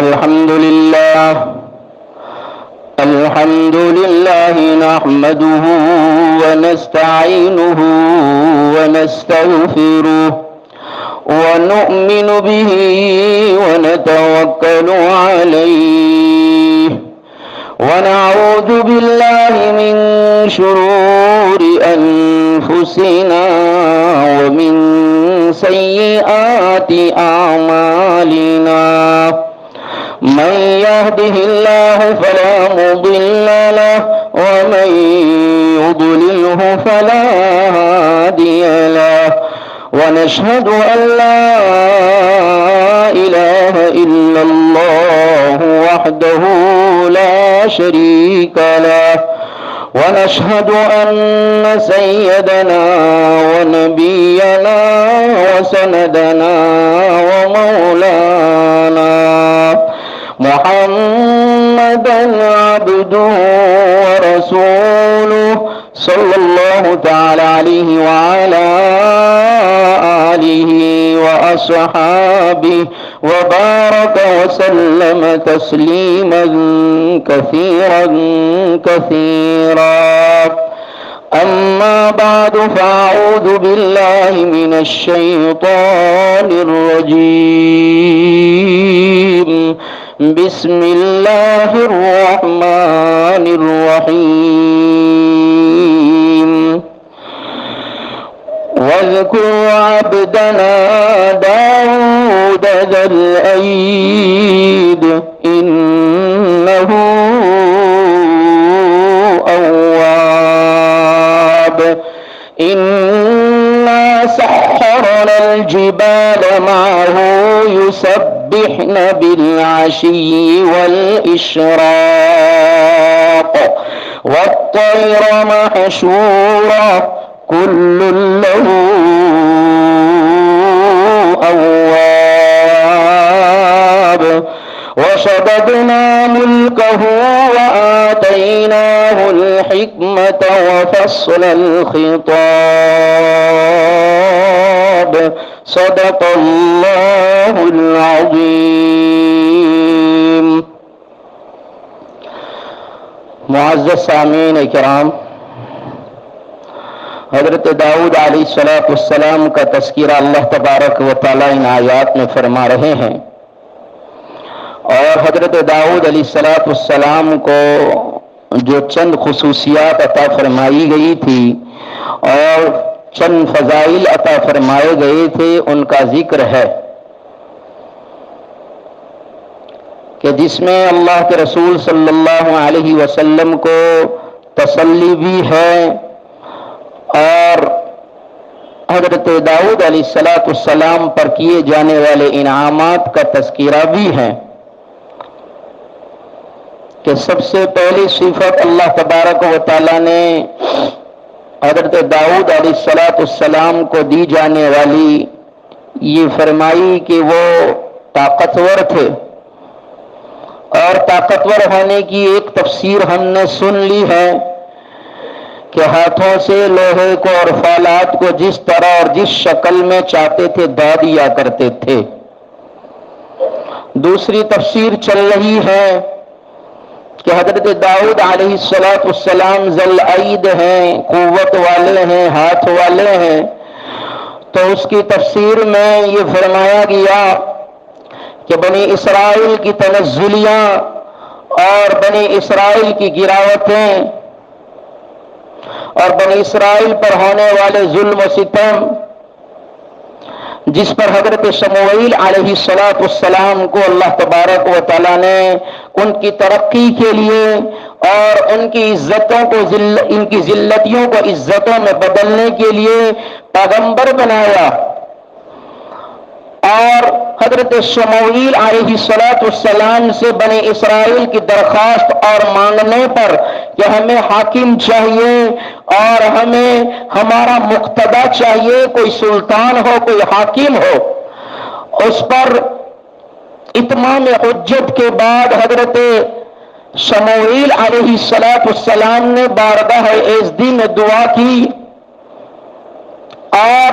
الحمد لله نحمده ونستعينه ونستغفره ونؤمن به ونتوكل عليه ونعوذ بالله من شرور أنفسنا ومن سيئات أعمالنا من يهده الله فلا مضل له ومن يضلله فلا هادي له ونشهد أن لا إله إلا الله وحده لا شريك له ونشهد أن سيدنا ونبينا وسندنا ومولانا محمدا عبده ورسوله صلى الله تعالى عليه وعلى آله وأصحابه وبارك وسلم تسليما كثيرا كثيرا أما بعد فأعوذ بالله من الشيطان الرجيم بسم الله الرحمن الرحيم واذكر عبدنا داود ذا الأيد إنه أواب إنا سخرنا الجبال معه يسبحن بالعشي والإشراق والطير محشورا كل له أواب وشددنا ملكه وآتيناه الحكمة وفصل الخطاب صدق الله العظيم. معزز سامعین کرام، حضرت داؤد علیہ السلام کا تذکرہ اللہ تبارک و تعالیٰ ان آیات میں فرما رہے ہیں، اور حضرت داؤد علیہ السلام کو جو چند خصوصیات عطا فرمائی گئی تھی اور چند فضائل عطا فرمائے گئے تھے ان کا ذکر ہے کہ جس میں اللہ کے رسول صلی اللہ علیہ وسلم کو تسلی بھی ہے اور حضرت داؤد علیہ السلام پر کیے جانے والے انعامات کا تذکرہ بھی ہے کہ سب سے پہلی صفت اللہ تبارک و تعالیٰ نے حضرت داؤد علیہ السلام کو دی جانے والی یہ فرمائی کہ وہ طاقتور تھے، اور طاقتور ہونے کی ایک تفسیر ہم نے سن لی ہے کہ ہاتھوں سے لوہے کو اور فالات کو جس طرح اور جس شکل میں چاہتے تھے دا دیا کرتے تھے۔ دوسری تفسیر چل رہی ہے کہ حضرت داؤد علیہ السلام ذل عید ہیں، قوت والے ہیں، ہاتھ والے ہیں، تو اس کی تفسیر میں یہ فرمایا گیا کہ بنی اسرائیل کی تنزلیاں اور بنی اسرائیل کی گراوٹیں اور بنی اسرائیل پر ہونے والے ظلم و ستم، جس پر حضرت شموئیل علیہ السلام کو اللہ تبارک و تعالیٰ نے ان کی ترقی کے لیے اور ان کی عزتوں کو ان کی ذلتیوں کو عزتوں میں بدلنے کے لیے پیغمبر بنایا، اور حضرت شموئیل علیہ السلام سے بنی اسرائیل کی درخواست اور مانگنے پر کہ ہمیں حاکم چاہیے اور ہمیں ہمارا مقتدی چاہیے، کوئی سلطان ہو، کوئی حاکم ہو، اس پر اتمام حجت کے بعد حضرت شموئیل علیہ السلام نے بارگاہ عزدی میں دعا کی اور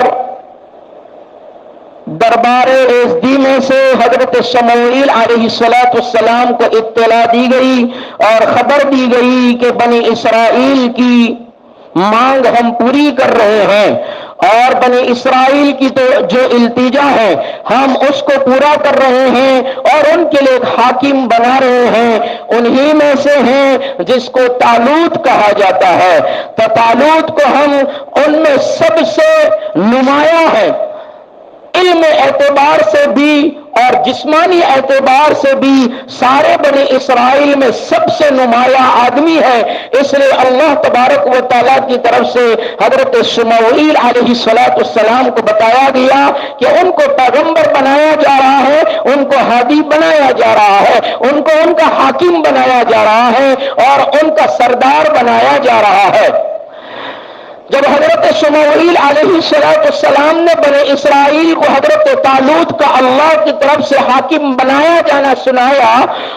دربار ازدی میں سے حضرت شموئیل علیہ السلام کو اطلاع دی گئی اور خبر دی گئی کہ بنی اسرائیل کی مانگ ہم پوری کر رہے ہیں، اور بنی اسرائیل کی تو جو التجا ہے ہم اس کو پورا کر رہے ہیں اور ان کے لیے ایک حاکم بنا رہے ہیں۔ انہی میں سے ہیں جس کو طالوت کہا جاتا ہے، تو طالوت کو ہم ان میں سب سے نمایاں ہے، علم اعتبار سے بھی اور جسمانی اعتبار سے بھی سارے بنی اسرائیل میں سب سے نمایاں آدمی ہے۔ اس لیے اللہ تبارک و تعالیٰ کی طرف سے حضرت شموئیل علیہ السلام کو بتایا گیا کہ ان کو پیغمبر بنایا جا رہا ہے، ان کو ہادی بنایا جا رہا ہے، ان کو ان کا حاکم بنایا جا رہا ہے اور ان کا سردار بنایا جا رہا ہے۔ جب حضرت شموئیل علیہ السلام نے بنی اسرائیل کو حضرت طالوت کا اللہ کی طرف سے حاکم بنایا جانا سنایا،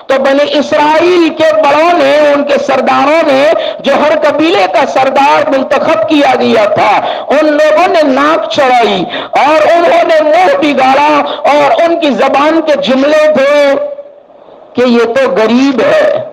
تو بنی اسرائیل کے بڑوں نے، ان کے سرداروں نے، جو ہر قبیلے کا سردار منتخب کیا گیا تھا، ان لوگوں نے ناک چڑھائی اور انہوں نے منہ بگاڑا اور ان کی زبان کے جملے تھے کہ یہ تو غریب ہے،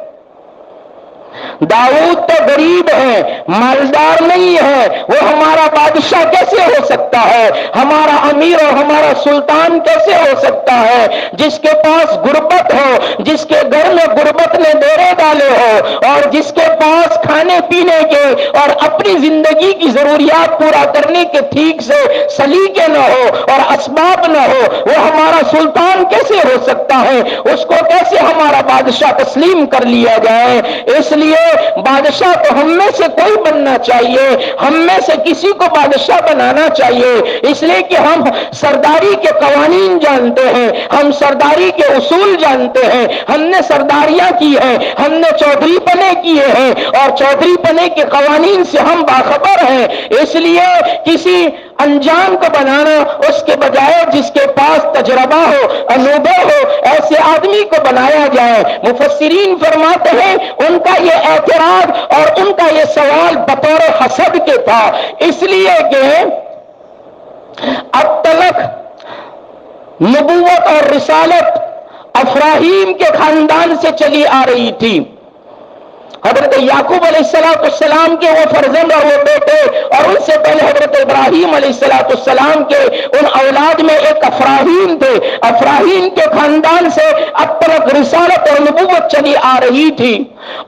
داؤد تو غریب ہے، مالدار نہیں ہے، وہ ہمارا بادشاہ کیسے ہو سکتا ہے، ہمارا امیر اور ہمارا سلطان کیسے ہو سکتا ہے، جس کے پاس غربت ہو، جس کے گھر میں غربت نے ڈیرے ڈالے ہو، اور جس کے پاس کھانے پینے کے اور اپنی زندگی کی ضروریات پورا کرنے کے ٹھیک سے سلیقے نہ ہو اور اسباب نہ ہو، وہ ہمارا سلطان کیسے ہو سکتا ہے، اس کو کیسے ہمارا بادشاہ تسلیم کر لیا جائے۔ اس لیے بادشاہ تو ہم میں سے کوئی بننا چاہیے، ہم میں سے کسی کو بادشاہ بنانا چاہیے، اس لیے کہ ہم سرداری کے قوانین جانتے ہیں، ہم سرداری کے اصول جانتے ہیں، ہم نے سرداریاں کی ہیں، ہم نے چودھری پنے کیے ہیں اور چودھری پنے کے قوانین سے ہم باخبر ہیں۔ اس لیے کسی انجان کو بنانا اس کے بجائے جس کے پاس تجربہ ہو، انوبھو ہو، ایسے آدمی کو بنایا جائے۔ مفسرین فرماتے ہیں ان کا یہ اعتراض اور ان کا یہ سوال بطور حسد کے تھا، اس لیے کہ اب تلک نبوت اور رسالت افراہیم کے خاندان سے چلی آ رہی تھی۔ حضرت یعقوب علیہ السلام کے وہ فرزند اور وہ بیٹے، اور ان سے پہلے حضرت ابراہیم علیہ السلام کے ان اولاد میں ایک افراہیم تھے، افراہیم کے خاندان سے اب تک رسالت اور نبوت چلی آ رہی تھی،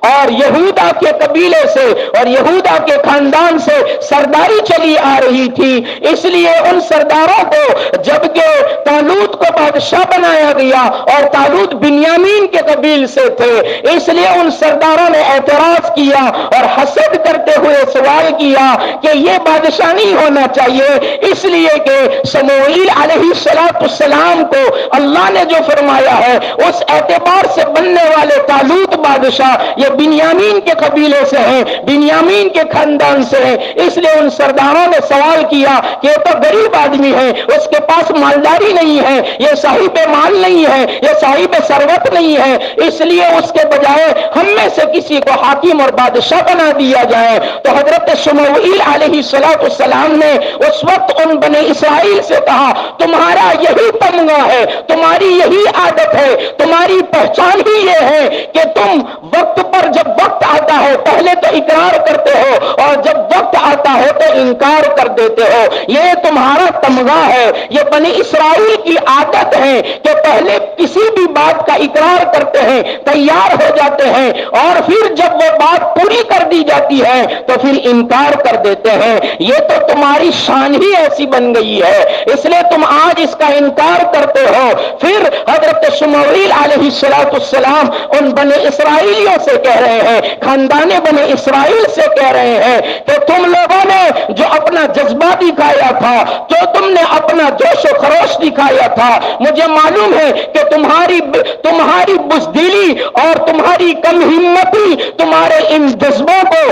اور یہودا کے قبیلے سے اور یہودا کے خاندان سے سرداری چلی آ رہی تھی۔ اس لیے ان سرداروں کو جبکہ طالوت کو بادشاہ بنایا گیا اور طالوت بنیامین کے قبیل سے تھے، اس لیے ان سرداروں نے اعتراض کیا اور حسد کرتے ہوئے سوال کیا کہ یہ بادشاہ نہیں ہونا چاہیے، اس لیے کہ شموئیل علیہ السلام کو اللہ نے جو فرمایا ہے اس اعتبار سے بننے والے طالوت بادشاہ یہ بنیامین کے قبیلے سے ہیں، بنیامین کے خاندان سے ہیں۔ اس لیے ان سرداروں نے سوال کیا کہ یہ تو غریب آدمی ہے، اس کے پاس مالداری نہیں ہے، یہ صاحب مال نہیں ہے، یہ صاحب ثروت نہیں ہے، اس لیے اس کے بجائے ہم میں سے کسی کو حاکم اور بادشاہ بنا دیا جائے۔ تو حضرت شموئیل علیہ السلام نے اس وقت ان بنی اسرائیل سے کہا تمہارا یہی تمغہ ہے، تمہاری یہی عادت ہے، تمہاری پہچان ہی یہ ہے کہ تم وقت پر جب وقت آتا ہے پہلے تو اقرار کرتے ہو اور جب وقت آتا ہے تو انکار کر دیتے ہو، یہ تمہارا تمغہ ہے، یہ بنی اسرائیل کی عادت ہے کہ پہلے کسی بھی بات کا اقرار کرتے ہیں، تیار ہو جاتے ہیں، اور پھر جب وہ بات پوری کر دی جاتی ہے تو پھر انکار کر دیتے ہیں۔ یہ تو تمہاری شان ہی ایسی بن گئی ہے، اس لیے تم آج اس کا انکار کرتے ہو۔ پھر حضرت شموئیل علیہ السلام ان بنی اسرائیلیوں سے کہہ رہے ہیں، خاندان بنی اسرائیل سے کہہ رہے ہیں کہ تم لوگوں نے جو اپنا جذبہ دکھایا تھا، جو تم نے اپنا جوش و خروش دکھایا تھا، مجھے معلوم ہے کہ تمہاری بزدلی اور تمہاری کم ہمتی تمہارے ان جذبوں کو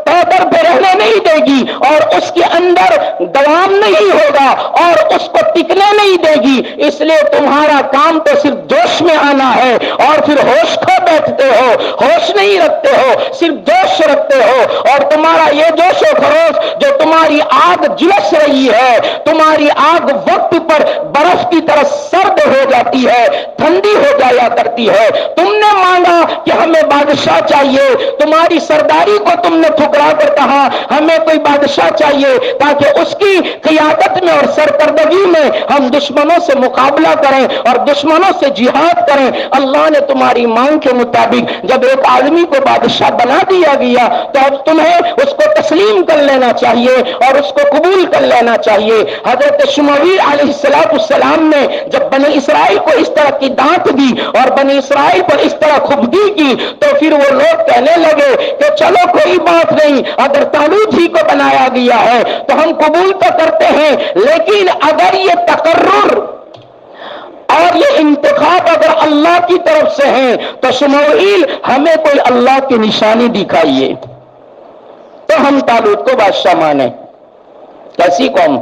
پیدر پہ رہنے نہیں دے گی اور اس کے اندر دوام نہیں ہوگا اور اس کو ٹکنے نہیں دے گی، اس لیے تمہارا کام تو صرف جوش میں آنا ہے اور پھر ہوش کھو بیٹھتے ہو، ہوش نہیں رکھتے ہو، صرف جوش رکھتے ہو، اور تمہارا یہ جوش و خروش جو تمہارے تمہاری آگ جلس رہی ہے، تمہاری آگ وقت پر برف کی طرح سرد ہو جاتی ہے، ٹھنڈی ہو جایا کرتی ہے۔ تم نے مانگا کہ ہمیں بادشاہ چاہیے، تمہاری سرداری کو تم نے ٹھکرا کر کہا ہمیں کوئی بادشاہ چاہیے تاکہ اس کی قیادت میں اور سرکردگی میں ہم دشمنوں سے مقابلہ کریں اور دشمنوں سے جہاد کریں۔ اللہ نے تمہاری مانگ کے مطابق جب ایک آدمی کو بادشاہ بنا دیا گیا تو اب تمہیں اس کو تسلیم کر لینا چاہیے اور اس کو قبول کر لینا چاہیے۔ حضرت شمویل علیہ السلام نے جب بنی اسرائیل کو اس طرح کی ڈانٹ دی اور بنی اسرائیل پر اس طرح خبگی کی تو پھر وہ لوگ کہنے لگے کہ چلو کوئی بات نہیں، اگر طالوت ہی کو بنایا گیا ہے تو ہم قبول تو کرتے ہیں، لیکن اگر یہ تقرر اور یہ انتخاب اگر اللہ کی طرف سے ہیں تو شموئیل ہمیں کوئی اللہ کی نشانی دکھائیے تو ہم طالوت کو بادشاہ مانیں۔ کیسی قوم،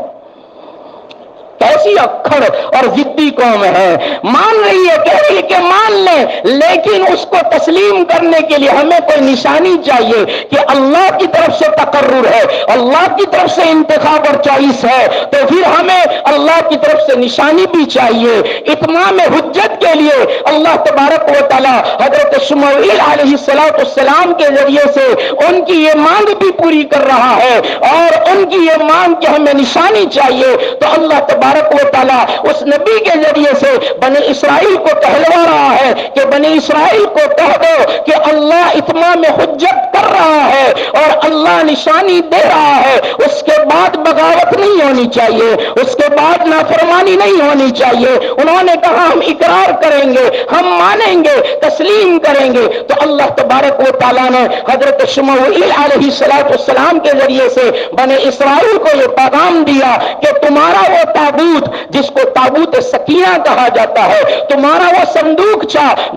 کیسی اکھڑ اور ضدی قوم ہے، مان رہی ہے، کہہ رہی ہے کہ مان لیں، لیکن اس کو تسلیم کرنے کے لیے ہمیں کوئی نشانی چاہیے کہ اللہ کی طرف سے تقرر ہے، اللہ کی طرف سے انتخاب اور چوائس ہے، تو پھر ہمیں اللہ کی طرف سے نشانی بھی چاہیے۔ اتمام حجت کے لیے اللہ تبارک و تعالی حضرت شموئیل علیہ السلام کے ذریعے سے ان کی یہ مانگ بھی پوری کر رہا ہے، اور ان کی یہ مانگ کہ ہمیں نشانی چاہیے تو اللہ تبارک و تعالی اس نبی کے ذریعے سے بنی اسرائیل کو کہلوا رہا ہے کہ بنی اسرائیل کو کہہ دو کہ اللہ اتمام حجت کر رہا ہے اور اللہ نشانی دے رہا ہے، اس کے بعد بغاوت نہیں ہونی چاہیے، اس کے بعد نافرمانی نہیں ہونی چاہیے۔ انہوں نے کہا ہم اقرار کریں گے، ہم مانیں گے، تسلیم کریں گے، تو اللہ تبارک و تعالیٰ نے حضرت شموئیل علیہ السلام کے ذریعے سے بنی اسرائیل کو یہ پیغام دیا کہ تمہارا وہ تابوت جس کو تابوت سکینہ کہا جاتا ہے، تمہارا وہ صندوق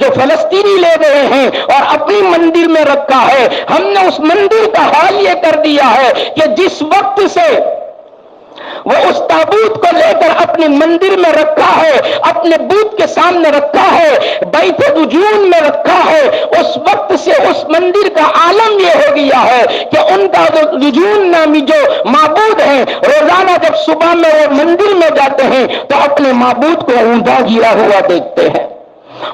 جو فلسطینی لے گئے ہیں اور اپنی مندر میں رکھا ہے، ہم نے اس مندر کا حال یہ کر دیا ہے کہ جس وقت سے وہ اس تابوت کو لے کر اپنے مندر میں رکھا ہے، اپنے بت کے سامنے رکھا ہے، بیت دجون میں رکھا ہے، اس وقت سے اس مندر کا عالم یہ ہو گیا ہے کہ ان کا دجون نامی جو معبود ہیں روزانہ جب صبح میں وہ مندر میں جاتے ہیں تو اپنے معبود کو اوندا گرا ہوا دیکھتے ہیں،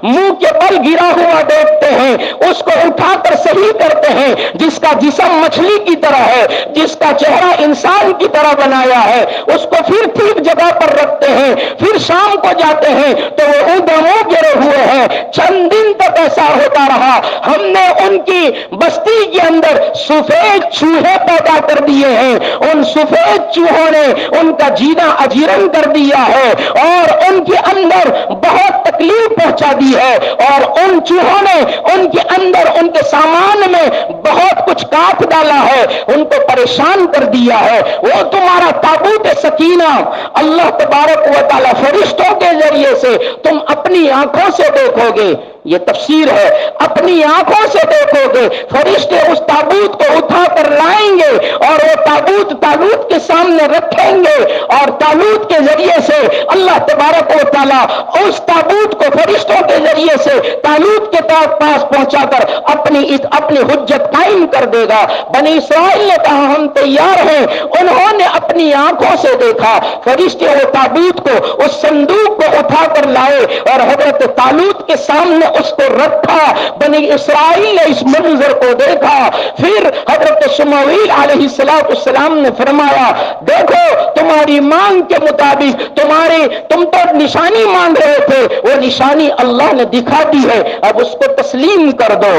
منہ کے بل گرا ہوا دیکھتے ہیں، اس کو اٹھا کر صحیح کرتے ہیں، جس کا جسم مچھلی کی طرح ہے، جس کا چہرہ انسان کی طرح بنایا ہے، اس کو پھر ٹھیک جگہ پر رکھتے ہیں، پھر شام کو جاتے ہیں تو وہ اوندا گرے ہوئے ہیں۔ چند دن تک ایسا ہوتا رہا، ہم نے ان کی بستی کے اندر سفید چوہے پیدا کر دیے ہیں، ان سفید چوہوں نے ان کا جینا اجیرن کر دیا ہے اور ان کے اندر بہت تکلیف پہنچا دی ہے، اور ان چوہوں نے ان کے اندر ان کے سامان میں بہت کچھ کاٹ ڈالا ہے، ان کو پریشان کر دیا ہے۔ وہ تمہارا تابوت سکینہ اللہ تبارک و تعالی فرشتوں کے ذریعے سے تم اپنی آنکھوں سے دیکھو گے، یہ تفسیر ہے، اپنی آنکھوں سے دیکھو گے، فرشتے اس تابوت کو اٹھا کر لائیں گے اور وہ تابوت طالوت کے سامنے رکھیں گے، اور طالوت کے ذریعے سے اللہ تبارک و تعالی اس تابوت کو فرشتوں کے ذریعے سے طالوت کے پاس پہنچا کر اپنی حجت قائم کر دے گا۔ بنی اسرائیل نے کہا ہم تیار ہیں، انہوں نے اپنی آنکھوں سے دیکھا، فرشتے وہ تابوت کو اس صندوق کو اٹھا کر لائے اور حضرت طالوت کے سامنے اس کو رکھا۔ بنی اسرائیل نے اس منظر کو دیکھا، پھر حضرت شموئیل علیہ السلام نے فرمایا دیکھو تمہاری مانگ کے مطابق تم تو نشانی مانگ رہے تھے، وہ نشانی اللہ نے دکھا دی ہے، اب اس کو تسلیم کر دو۔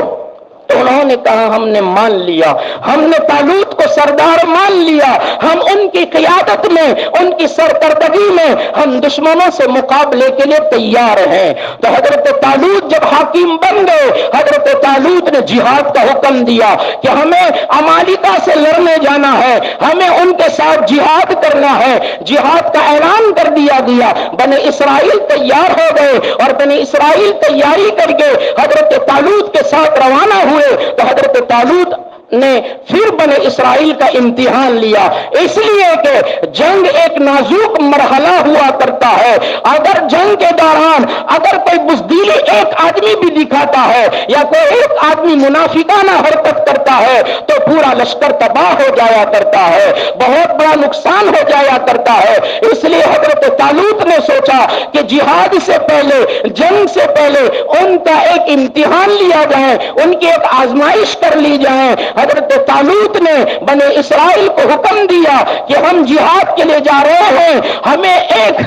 تو انہوں نے کہا ہم نے مان لیا، ہم نے طالوت کو سردار مان لیا، ہم ان کی قیادت میں، ان کی سرکردگی میں ہم دشمنوں سے مقابلے کے لیے تیار ہیں۔ تو حضرت طالوت جب حاکم بن گئے، حضرت طالوت نے جہاد کا حکم دیا کہ ہمیں عمالقہ سے لڑنے جانا ہے، ہمیں ان کے ساتھ جہاد کرنا ہے، جہاد کا اعلان کر دیا گیا۔ بنی اسرائیل تیار ہو گئے اور بنی اسرائیل تیاری کر کے حضرت طالوت کے ساتھ روانہ ہوئے۔ تو حضرت طالوت نے پھر بنے اسرائیل کا امتحان لیا، اس لیے کہ جنگ ایک نازک مرحلہ ہوا کرتا ہے۔ اگر جنگ کے دوران اگر کوئی بزدلی ایک آدمی بھی دکھاتا ہے یا کوئی ایک آدمی منافقانہ حرکت کرتا ہے تو پورا لشکر تباہ ہو جایا کرتا ہے، بہت بڑا نقصان ہو جایا کرتا ہے۔ اس لیے حضرت طالوت نے سوچا کہ جہاد سے پہلے، جنگ سے پہلے ان کا ایک امتحان لیا جائے، ان کی ایک آزمائش کر لی جائے۔ حضرت طالوت نے بنی اسرائیل کو حکم دیا کہ ہم جہاد کے لیے جا رہے ہیں، ہمیں ایک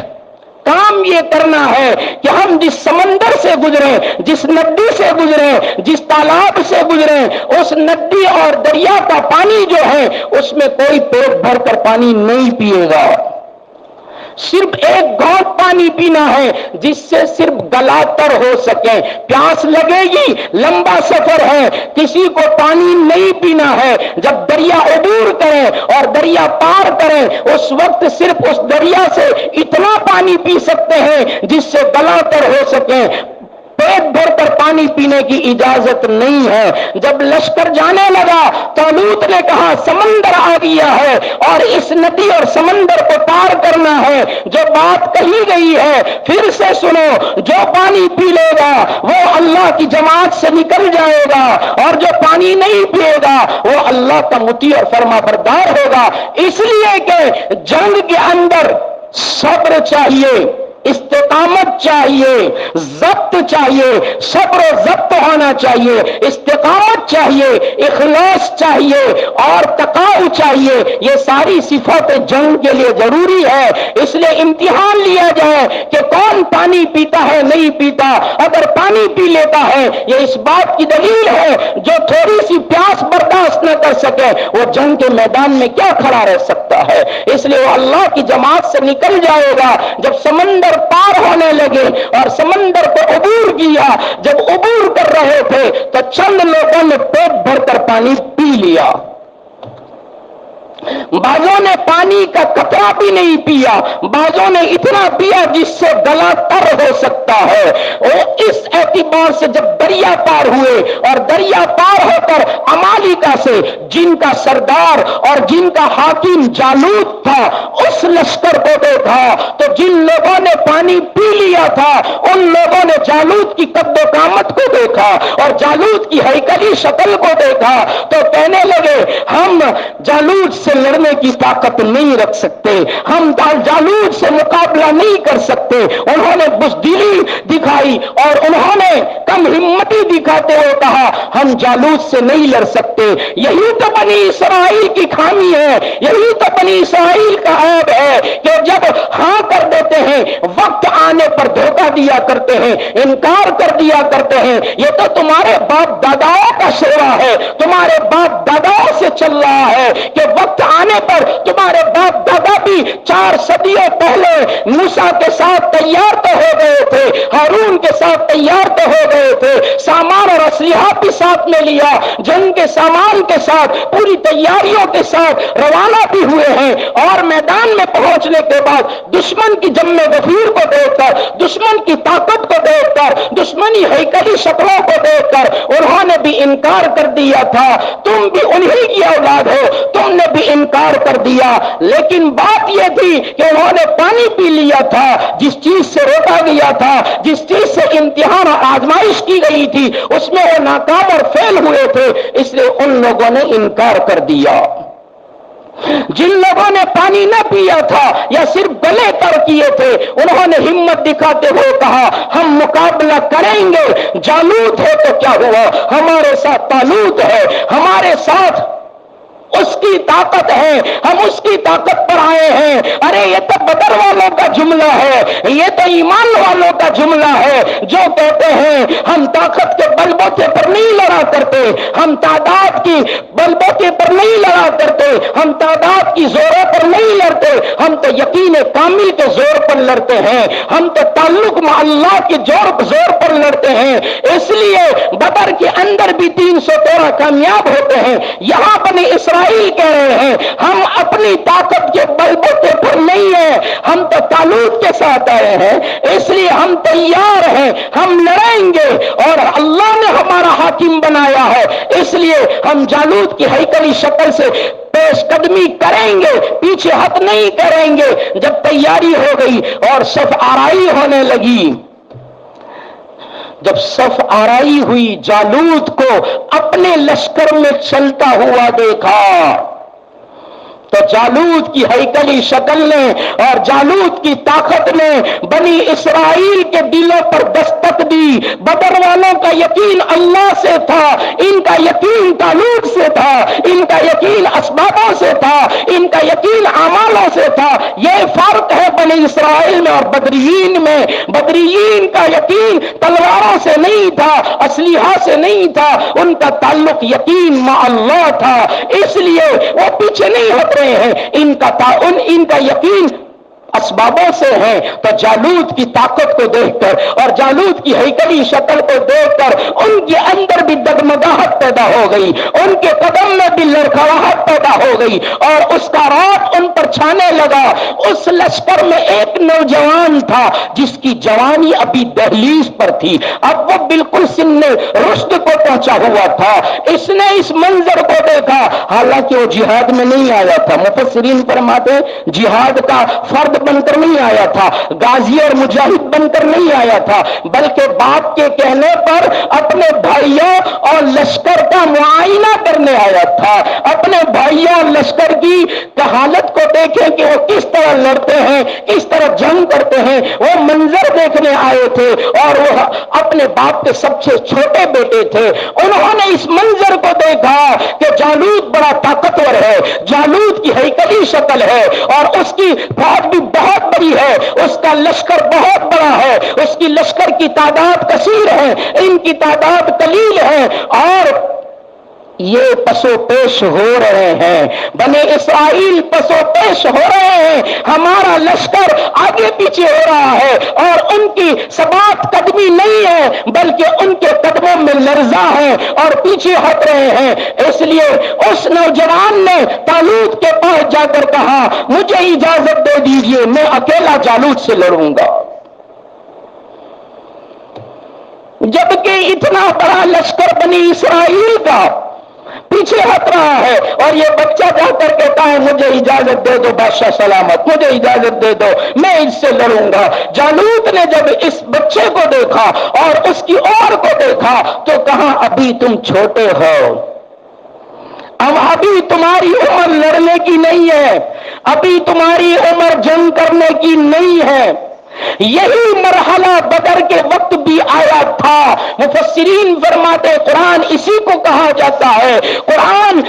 کام یہ کرنا ہے کہ ہم جس سمندر سے گزرے، جس ندی سے گزرے، جس تالاب سے گزرے، اس ندی اور دریا کا پانی جو ہے اس میں کوئی پیٹ بھر کر پانی نہیں پیے گا، صرف ایک گھونٹ پانی پینا ہے جس سے صرف گلا تر ہو سکے۔ پیاس لگے گی، لمبا سفر ہے، کسی کو پانی نہیں پینا ہے۔ جب دریا عبور کریں اور دریا پار کریں اس وقت صرف اس دریا سے اتنا پانی پی سکتے ہیں جس سے گلا تر ہو سکے، پیٹ بھر کر پانی پینے کی اجازت نہیں ہے۔ جب لشکر جانے لگا طالوت نے کہا سمندر آ گیا ہے اور اس ندی اور سمندر کو پار کرنا ہے، جو بات کہی گئی ہے پھر سے سنو، جو پانی پی لے گا وہ اللہ کی جماعت سے نکل جائے گا اور جو پانی نہیں پیے گا وہ اللہ کا مطیع اور فرما بردار ہوگا۔ اس لیے کہ جنگ کے اندر صبر چاہیے، استقامت چاہیے، ضبط چاہیے، صبر و ضبط ہونا چاہیے، استقامت چاہیے، اخلاص چاہیے اور تقوی چاہیے۔ یہ ساری صفات جنگ کے لیے ضروری ہے۔ اس لیے امتحان لیا جائے کہ کون پانی پیتا ہے نہیں پیتا۔ اگر پانی پی لیتا ہے یہ اس بات کی دلیل ہے، جو تھوڑی سی پیاس برداشت نہ کر سکے وہ جنگ کے میدان میں کیا کھڑا رہ سکتا ہے۔ اس لیے وہ اللہ کی جماعت سے نکل جائے گا۔ جب سمندر پار ہونے لگے اور سمندر کو عبور کیا، جب عبور کر رہے تھے تو چند لوگوں نے پیٹ بھر کر پانی پی لیا، بعضوں نے پانی کا قطرہ بھی نہیں پیا، بعضوں نے اتنا پیا جس سے گلا تر ہو سکتا ہے۔ اور اس اعتبار سے جب دریا پار ہوئے اور دریا پار ہو کر عمالقہ سے جن کا سردار اور جن کا حاکم جالوت تھا اس لشکر کو دیکھا تو جن لوگوں نے پانی پی لیا تھا ان لوگوں نے جالوت کی قد و قامت کو دیکھا اور جالوت کی ہیکلی شکل کو دیکھا تو کہنے لگے ہم جالوت سے لڑنے کی طاقت نہیں رکھ سکتے، ہم جالوت سے مقابلہ نہیں کر سکتے۔ انہوں نے بزدلی دکھائی اور انہوں نے کم ہمتی دکھاتے ہوئے کہا ہم جالوت سے نہیں لڑ سکتے۔ یہی تو بنی اسرائیل کی خامی ہے، یہی تو بنی اسرائیل کا عیب ہے کہ جب ہاں کر دیتے ہیں وقت آنے پر دھوکہ دیا کرتے ہیں، انکار کر دیا کرتے ہیں۔ یہ تو تمہارے باپ داداؤں کا شیوا ہے، تمہارے باپ داداؤں سے چل رہا ہے کہ وقت آنے پر تمہارے باپ دادا بھی 4 صدیوں پہلے موسیٰ کے ساتھ تیار تو ہو گئے تھے، ہارون کے ساتھ تیار تو ہو گئے تھے، سامان اور اسلحہ بھی ساتھ میں لیا، جنگ کے سامان کے ساتھ پوری تیاریوں کے ساتھ روانہ بھی ہوئے ہیں، اور میدان میں پہنچنے کے بعد دشمن کی جم غفیر کو دیکھ کر، دشمن کی طاقت کو دیکھ کر، دشمنی ہیکلی شکلوں کو دیکھ کر انہوں نے بھی انکار کر دیا تھا۔ تم بھی انہی کی اولاد ہو، تم نے بھی انکار کر دیا۔ لیکن بات یہ تھی کہ انہوں نے پانی پی لیا تھا، جس چیز سے روکا گیا تھا، جس چیز سے امتحان اور آزمائش کی گئی تھی اس میں وہ ناکام اور فیل ہوئے تھے، اس لیے ان لوگوں نے انکار کر دیا۔ جن لوگوں نے پانی نہ پیا تھا یا صرف گلے تر کیے تھے انہوں نے ہمت دکھاتے ہوئے کہا ہم مقابلہ کریں گے، جالوت ہے تو کیا ہوا، ہمارے ساتھ طالوت ہے، ہمارے ساتھ اس کی طاقت ہے، ہم اس کی طاقت پر آئے ہیں۔ ارے یہ تو بدر والوں کا جملہ ہے، یہ تو ایمان والوں کا جملہ ہے جو کہتے ہیں ہم طاقت کے بل بوتے پر نہیں لڑا کرتے، ہم تعداد کی بل بوتے پر نہیں لڑا کرتے، ہم تعداد کی زوروں پر نہیں لڑتے، ہم تو یقین کامل کے زور پر لڑتے ہیں، ہم تو تعلق مع اللہ کے زور پر لڑتے ہیں۔ اس لیے بدر کے اندر بھی 313 کامیاب ہوتے ہیں۔ یہاں بنی اسرائیل کہہ رہے ہیں ہم اپنی طاقت کے بل بوتے پر نہیں ہیں، ہم تو طالوت کے ساتھ آئے ہیں، اس لیے ہم تیار ہیں، ہم لڑیں گے، اور اللہ نے ہمارا حاکم بنایا ہے، اس لیے ہم جالوت کی ہیکلی شکل سے پیش قدمی کریں گے، پیچھے ہٹ نہیں کریں گے۔ جب تیاری ہو گئی اور صف آرائی ہونے لگی، جب صف آرائی ہوئی، جالوت کو اپنے لشکر میں چلتا ہوا دیکھا تو جالوت کی ہیکلی شکل نے اور جالوت کی طاقت نے بنی اسرائیل کے دلوں پر دستک دی۔ بدر والوں کا یقین اللہ سے تھا، ان کا یقین طالوت سے تھا، ان کا یقین اسبابوں سے تھا، ان کا یقین اعمالوں سے تھا۔ یہ فرق ہے بنی اسرائیل میں اور بدریین میں۔ بدریین کا یقین تلواروں سے نہیں تھا، اسلحہ سے نہیں تھا، ان کا تعلق یقین مع اللہ تھا، اس لیے وہ پیچھے نہیں ہٹ رہے ہیں۔ ان کا یقین اسبابوں سے ہیں۔ تو جالوت کی طاقت کو دیکھ کر اور جالوت کی ہیکلی شکل کو دیکھ کر ان کے اندر بھی دگمگاہٹ پیدا ہو گئی، ان کے قدم میں بھی لڑکھڑاہٹ پیدا ہو گئی، اور اس کا رات ان پر چھانے لگا۔ اس لشکر میں ایک نوجوان تھا جس کی جوانی ابھی دہلیز پر تھی، اب وہ بالکل سن رشد کو پہنچا ہوا تھا۔ اس نے اس منظر کو دیکھا، حالانکہ وہ جہاد میں نہیں آیا تھا، مفسرین فرماتے جہاد کا فرد بن کر نہیں آیا تھا، غازی اور مجاہد بن کر نہیں آیا تھا، بلکہ باپ کے کہنے پر اپنے بھائیوں اور لشکر کا معائنہ کرنے آیا تھا۔ اپنے بھائیوں اور لشکر کی حالت کو دیکھیں کہ وہ کس طرح لڑتے ہیں، کس طرح جنگ کرتے ہیں، وہ منظر دیکھنے آئے تھے، اور وہ اپنے باپ کے سب سے چھوٹے بیٹے تھے۔ انہوں نے اس منظر کو دیکھا کہ جالوت بڑا طاقتور ہے، جالوت کی ہیکلی شکل ہے، اور اس کی فوج بھی بہت بڑی ہے، اس کا لشکر بہت بڑا ہے، اس کی لشکر کی تعداد کثیر ہے، ان کی تعداد قلیل ہے، اور یہ پسو پیش ہو رہے ہیں، بنی اسرائیل پسو پیش ہو رہے ہیں، ہمارا لشکر آگے پیچھے ہو رہا ہے، اور ان کی ثبات قدمی نہیں ہے بلکہ ان کے قدموں میں لرزہ ہے اور پیچھے ہٹ رہے ہیں۔ اس لیے اس نوجوان نے طالوت کے پاس جا کر کہا، مجھے اجازت دے دیجئے، میں اکیلا جالوت سے لڑوں گا۔ جبکہ اتنا بڑا لشکر بنی اسرائیل کا پیچھے ہٹ رہا ہے، اور یہ بچہ جا کر کہتا ہے، مجھے اجازت دے دو بادشاہ سلامت، مجھے اجازت دے دو، میں اس سے لڑوں گا۔ جالوت نے جب اس بچے کو دیکھا اور اس کی عمر کو دیکھا تو کہا، ابھی تم چھوٹے ہو، ابھی تمہاری عمر لڑنے کی نہیں ہے، ابھی تمہاری عمر جنگ کرنے کی نہیں ہے۔ یہی مرحلہ بدر کے وقت بھی آیا تھا۔ مفسرین فرماتے قرآن اسی کو کہا جاتا ہے، قرآن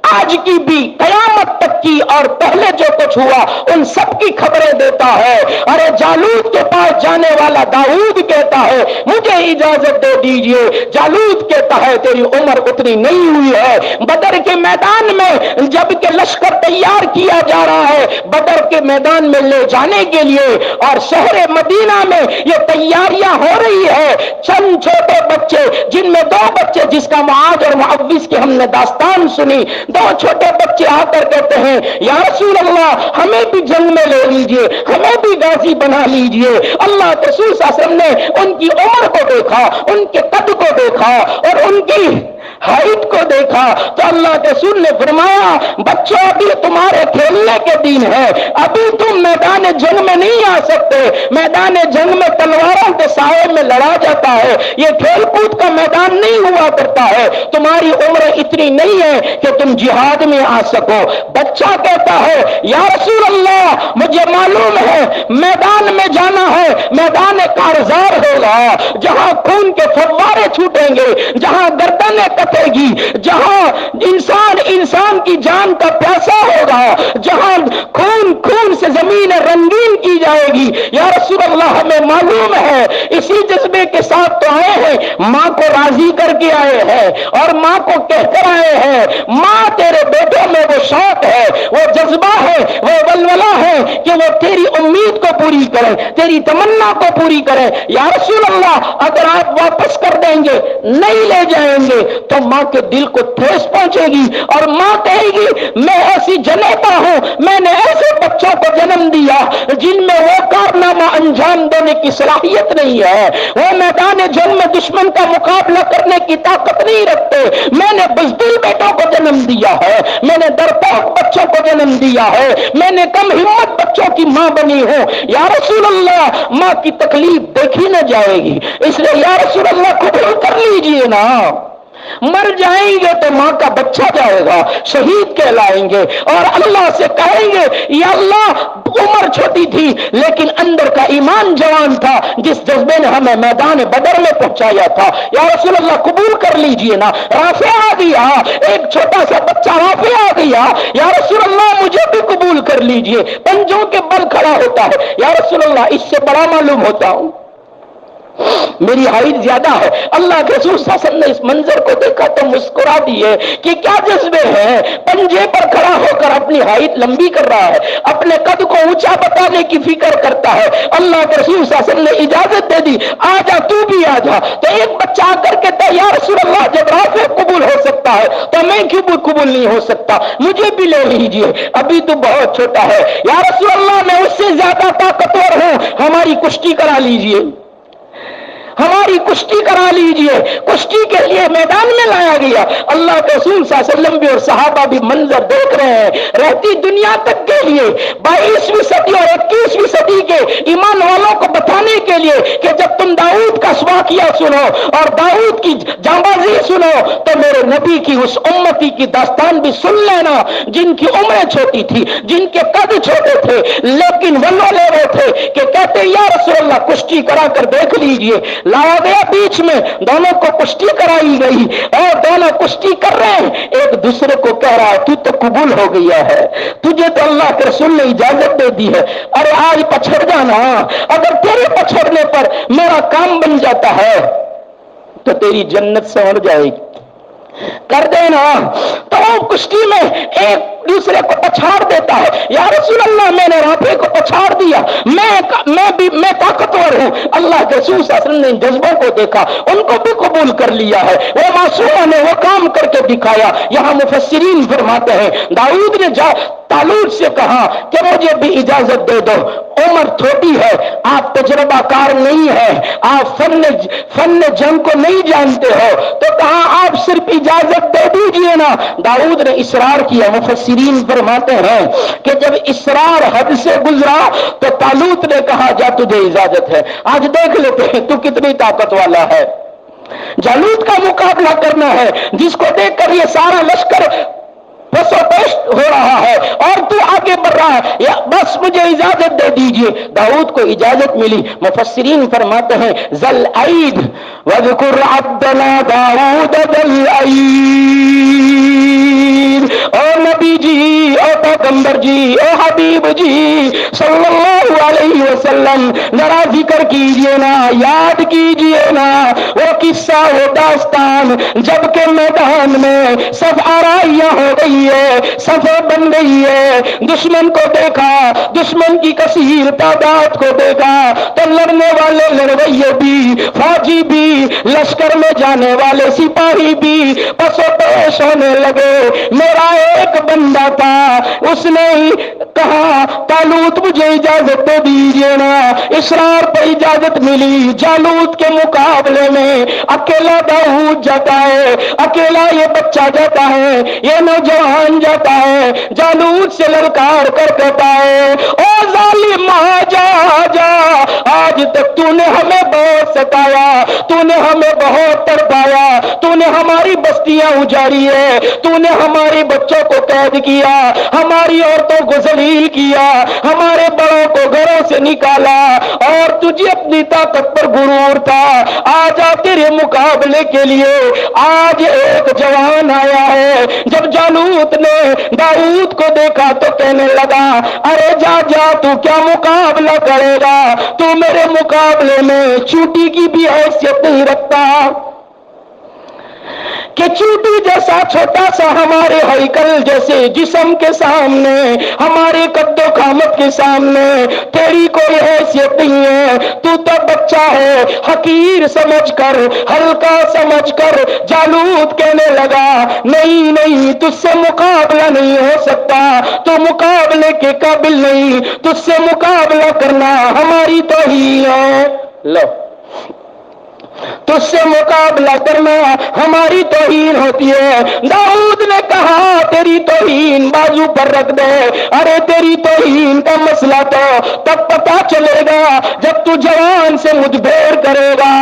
آج کی بھی، قیامت تک کی اور پہلے جو کچھ ہوا ان سب کی خبریں دیتا ہے۔ ارے جالوت کے پاس جانے والا داؤد کہتا ہے، مجھے اجازت دے دیجئے۔ جالوت کہتا ہے، تیری عمر اتنی نہیں ہوئی ہے۔ بدر کے میدان میں جب کہ لشکر تیار کیا جا رہا ہے بدر کے میدان میں لے جانے کے لیے، اور شہر مدینہ میں یہ تیاریاں ہو رہی ہے، چند چھوٹے بچے، جن میں دو بچے جس کا معاذ اور معوذ کی ہم نے داستان سنی، دو چھوٹے بچے آ کر کہتے ہیں، یا رسول اللہ ہمیں بھی جنگ میں لے لیجئے، ہمیں بھی غازی بنا لیجئے۔ اللہ کے رسول صلی اللہ علیہ وسلم نے ان کی عمر کو دیکھا، ان کے قد کو دیکھا اور ان کی ہائٹ کو دیکھا تو اللہ کے رسول نے فرمایا، بچوں ابھی تمہارے کھیلنے کے دن ہے، ابھی تم میدان جنگ میں نہیں آ سکتے۔ میدان جنگ میں تلواروں کے سائے میں لڑا جاتا ہے، یہ کھیل کود کا میدان نہیں ہوا کرتا ہے، تمہاری عمر اتنی نہیں ہے کہ تم جہاد میں آ سکو۔ بچہ کہتا ہے، یا رسول اللہ مجھے معلوم ہے میدان میں جانا ہے، میدان کارزار ہوگا، جہاں خون کے فوارے چھوٹیں گے، جہاں گردنیں کٹے گی، جہاں انسان کی جان کا پیاسا ہوگا، جہاں خون سے زمین رنگین کی جائے گی۔ یا رسول اللہ ہمیں معلوم ہے، اسی جذبے کے ساتھ تو آئے ہیں، ماں کو راضی کر کے آئے ہیں اور ماں کو کہہ کر آئے ہیں، ماں تیرے بیٹوں میں وہ شوق ہے، وہ جذبہ ہے، وہ ولولہ ہے کہ وہ تیری امید کو پوری کرے، تیری تمنا کو پوری کرے۔ یا رسول اللہ اگر آپ واپس کر دیں گے، نہیں لے جائیں گے تو ماں کے دل کو ٹھیس پہنچے گی، اور ماں کہے گی، میں ایسی جنیتا ہوں، میں نے ایسے بچوں کو جنم جنم دیا جن میں وہ کارنامہ انجام دینے کی صلاحیت نہیں ہے، وہ میدان جنگ میں دشمن کا مقابلہ کرنے کی طاقت نہیں رکھتے۔ میں نے بزدل بیٹوں کو جنم دیا ہے، میں نے ڈرپوک بچوں کو جنم دیا ہے، میں نے کم ہمت بچوں کی ماں بنی ہوں۔ یا رسول اللہ، ماں کی تکلیف دیکھی نہ جائے گی، اس لیے یا رسول اللہ قبول کر لیجئے نا۔ مر جائیں گے تو ماں کا بچہ جائے گا، شہید کہلائیں گے اور اللہ سے کہیں گے یا اللہ عمر چھوٹی تھی لیکن اندر کا ایمان جوان تھا، جس جذبے نے ہمیں میدان بدر میں پہنچایا تھا۔ یا رسول اللہ قبول کر لیجئے نا۔ رافع آ گیا، ایک چھوٹا سا بچہ رافع آ گیا، یا رسول اللہ مجھے بھی قبول کر لیجئے، پنجوں کے بل کھڑا ہوتا ہے، یا رسول اللہ اس سے بڑا معلوم ہوتا ہوں، میری ہائٹ زیادہ ہے۔ اللہ کے رسول صلی اللہ علیہ وسلم نے اس منظر کو دیکھا تو مسکرا دیے کہ کیا جذبے ہیں، پنجے پر کھڑا ہو کر اپنی ہائٹ لمبی کر رہا ہے، اپنے قد کو اونچا بتانے کی فکر کرتا ہے۔ اللہ کے رسول صلی اللہ علیہ وسلم نے اجازت دے دی، آ جا تو بھی آ جا۔ تو ایک بچہ آ کر کہتا ہے یا رسول اللہ جب رافع قبول ہو سکتا ہے تو میں کیوں قبول نہیں ہو سکتا، مجھے بھی لے لیجئے، ابھی تو بہت چھوٹا ہے۔ یا رسول اللہ میں اس سے زیادہ طاقتور ہوں، ہماری کشتی کرا لیجئے، ہماری کشتی کرا لیجئے۔ کشتی کے لیے میدان میں لایا گیا۔ اللہ کے رسول صلی اللہ علیہ وسلم بھی اور صحابہ بھی منظر دیکھ رہے ہیں۔ رہتی دنیا تک کے لیے 22ویں صدی اور 21ویں صدی کے ایمان والوں کو بتانے کے لیے کہ جب تم داؤد کا واقعہ سنو اور داؤد کی جانبازی سنو تو میرے نبی کی اس امتی کی داستان بھی سن لینا جن کی عمریں چھوٹی تھی، جن کے قد چھوٹے تھے، لیکن وہ لے رہے تھے کہ کہتے یا رسول اللہ کشتی کرا کر دیکھ لیجئے۔ لایا گیا بیچ میں، دونوں کو کشتی کرائی گئی اور دونوں کشتی کر رہے ہیں، ایک دوسرے کو کہہ رہا ہے تو تو قبول ہو گیا ہے، تجھے تو اللہ کے رسول نے اجازت دے دی ہے، ارے آج پچھڑ جانا، اگر تیرے پچھڑنے پر میرا کام بن جاتا ہے تو تیری جنت سنور جائے گی، کر دینا۔ تو وہ کشتی میں ایک دوسرے کو پچھاڑ دیتا ہے، یا رسول اللہ میں نے رافع کو پچھاڑ دیا، میں طاقتور ہوں۔ اللہ کے رسول صلی اللہ علیہ وسلم نے جذبوں کو دیکھا، ان کو بھی قبول کر لیا ہے، وہ معصوموں نے وہ کام کر کے دکھایا۔ یہاں مفسرین فرماتے ہیں داؤد نے طالوت سے کہا کہ مجھے بھی اجازت دے دو، عمر چھوٹی ہے، آپ تجربہ کار نہیں ہے، آپ فن جنگ کو نہیں جانتے ہو، تو کہا آپ صرف اجازت دے دیجئے نا۔ داؤد نے اصرار کیا۔ مفسرین فرماتے ہیں کہ جب اصرار حد سے گزرا تو طالوت نے کہا جا تجھے اجازت ہے، آج دیکھ لیتے ہیں تو کتنی طاقت والا ہے۔ جالوت کا مقابلہ کرنا ہے جس کو دیکھ کر یہ سارا لشکر بس و پیش ہو رہا ہے اور تو آگے بڑھ رہا ہے، یا بس مجھے اجازت دے دیجئے۔ داؤد کو اجازت ملی۔ مفسرین فرماتے ہیں ذل عید وذکر عبدنا داؤد ذل عید، او نبی جی، او پیغمبر جی، او حبیب جی صلی اللہ علیہ وسلم، ذرا ذکر کیجئے نا، یاد کیجئے نا وہ قصہ، وہ داستان جب کہ میدان میں سب آرائیاں ہو گئی ہے، صفیں بن گئی ہے، دشمن کو دیکھا، دشمن کی کثیر تعداد کو دیکھا تو لڑنے والے لڑویے بھی، فوجی بھی، لشکر میں جانے والے سپاہی بھی پس و پیش ہونے لگے۔ میرا ایک بندہ تھا، اس نے کہا طالوت مجھے اجازت دے دیجئے نا، اصرار پہ اجازت ملی۔ جالوت کے مقابلے میں اکیلا داؤد جاتا ہے، اکیلا یہ بچہ جاتا ہے، یہ نوجوان جاتا ہے، جالوت سے للکار کر کہتا ہے او ظالم جا جا، آج تک تو نے ہمیں بہت ستایا، تو نے ہمیں بہت تڑپایا، تو نے ہماری بستیاں اجاڑی ہے، تو نے ہمارے بچوں کو قید کیا، ہماری عورتوں کو ذلیل کیا، ہمارے بڑوں کو گھروں سے نکالا، اور تجھے اپنی طاقت پر غرور تھا۔ آج تیرے مقابلے کے لیے آج ایک جوان آیا ہے۔ جب جالوت نے داؤد کو دیکھا تو کہنے لگا ارے جا جا، تو کیا مقابلہ کرے گا، تو میرے مقابلے میں چوٹی کی بھی حیثیت نہیں رکھتا کہ چوٹی جیسا چھوٹا سا ہمارے ہیکل جیسے جسم کے سامنے، ہمارے قد و قامت کے سامنے تیری کوئی حیثیت نہیں ہے، تو بچہ ہے۔ حقیر سمجھ کر، ہلکا سمجھ کر جالوت کہنے لگا نہیں نہیں، تجھ سے مقابلہ نہیں ہو سکتا، تو مقابلے کے قابل نہیں، تجھ سے مقابلہ کرنا ہماری توہین ہے. لو، تجھ سے مقابلہ کرنا ہماری توہین ہوتی ہے. داؤد نے کہا تیری توہین بازو پر رکھ دے. ارے تیری توہین کا مسئلہ تو تب پتا چلے گا جب تو جوان سے مجبیر کرے گا.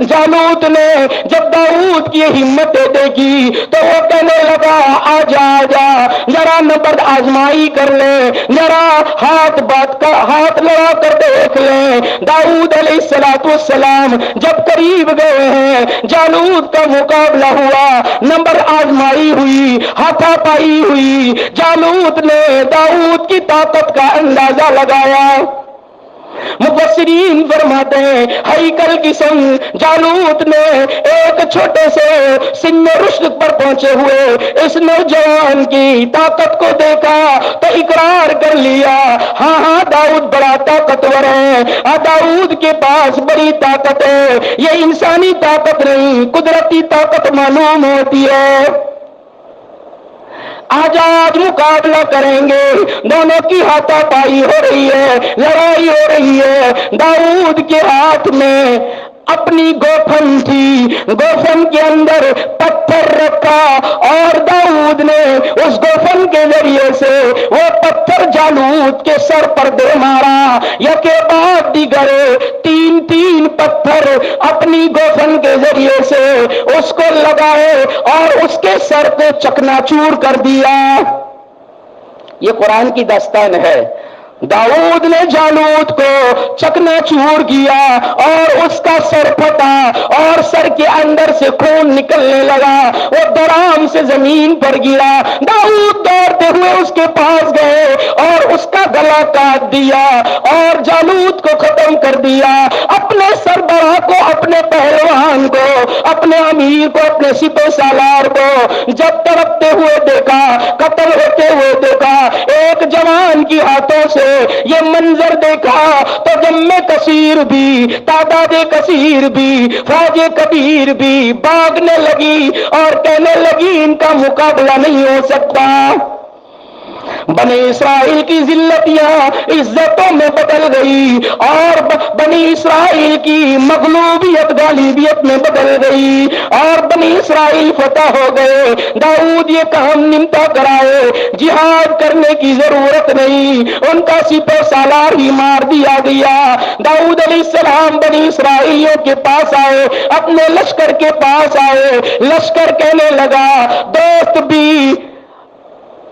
جالوت نے جب داؤد کی ہمتیں دیکھی تو وہ کہنے لگا آجا آجا ذرا نبرد آزمائی کر لے، ذرا ہاتھ لڑا کر دیکھ لیں. داؤد علیہ السلام جب قریب گئے ہیں، جالوت کا مقابلہ ہوا، نمبر آزمائی ہوئی، ہاتھا پائی ہوئی. جالوت نے داؤد کی طاقت کا اندازہ لگایا. مفسرین فرماتے ہیں ہیکل کی سنگ جالوت نے ایک چھوٹے سے سن رشد پر پہنچے ہوئے اس نوجوان کی طاقت کو دیکھا تو اقرار کر لیا، ہاں ہاں داؤد بڑا طاقتور ہے، داؤد کے پاس بڑی طاقت ہے. یہ انسانی طاقت نہیں، قدرتی طاقت معلوم ہوتی ہے. آج مقابلہ کریں گے. دونوں کی ہاتھا پائی ہو رہی ہے، لڑائی ہو رہی ہے. داؤد کے ہاتھ میں اپنی گوفن تھی، گوفن کے اندر پتھر رکھا اور داؤد نے اس گوفن کے ذریعے سے وہ پتھر جالوت کے سر پر دے مارا. یکے بعد دیگر تین پتھر اپنی گوفن کے ذریعے سے اس کو لگائے اور اس کے سر کو چکنا چور کر دیا. یہ قرآن کی داستان ہے. داؤد نے جالوت کو چکنا چور کیا اور اس کا سر پھٹا اور سر کے اندر سے خون نکلنے لگا. وہ درام سے زمین پر گرا. داؤد دوڑتے ہوئے اس کے پاس گئے اور اس کا گلا کاٹ دیا اور جالوت کو ختم کر دیا. اپنے سربراہ کو، اپنے پہلوان کو، اپنے امیر کو، اپنے سپہ سالار کو جب تڑپتے ہوئے دیکھا، قتل ہوتے ہوئے دیکھا، ایک جوان کی ہاتھوں سے یہ منظر دیکھا تو جم کثیر بھی، تعداد کثیر بھی، فوج کبیر بھی بھاگنے لگی اور کہنے لگی ان کا مقابلہ نہیں ہو سکتا. بنی اسرائیل کی ذلتیاں عزتوں میں بدل گئی اور بنی اسرائیل کی مغلوبیت غالبیت میں بدل گئی اور بنی اسرائیل فتح ہو گئے. داؤد یہ کام نمٹا کرائے، جہاد کرنے کی ضرورت نہیں، ان کا سپہ سالار ہی مار دیا گیا. داؤد علیہ السلام بنی اسرائیلیوں کے پاس آئے، اپنے لشکر کے پاس آئے. لشکر کہنے لگا، دوست بھی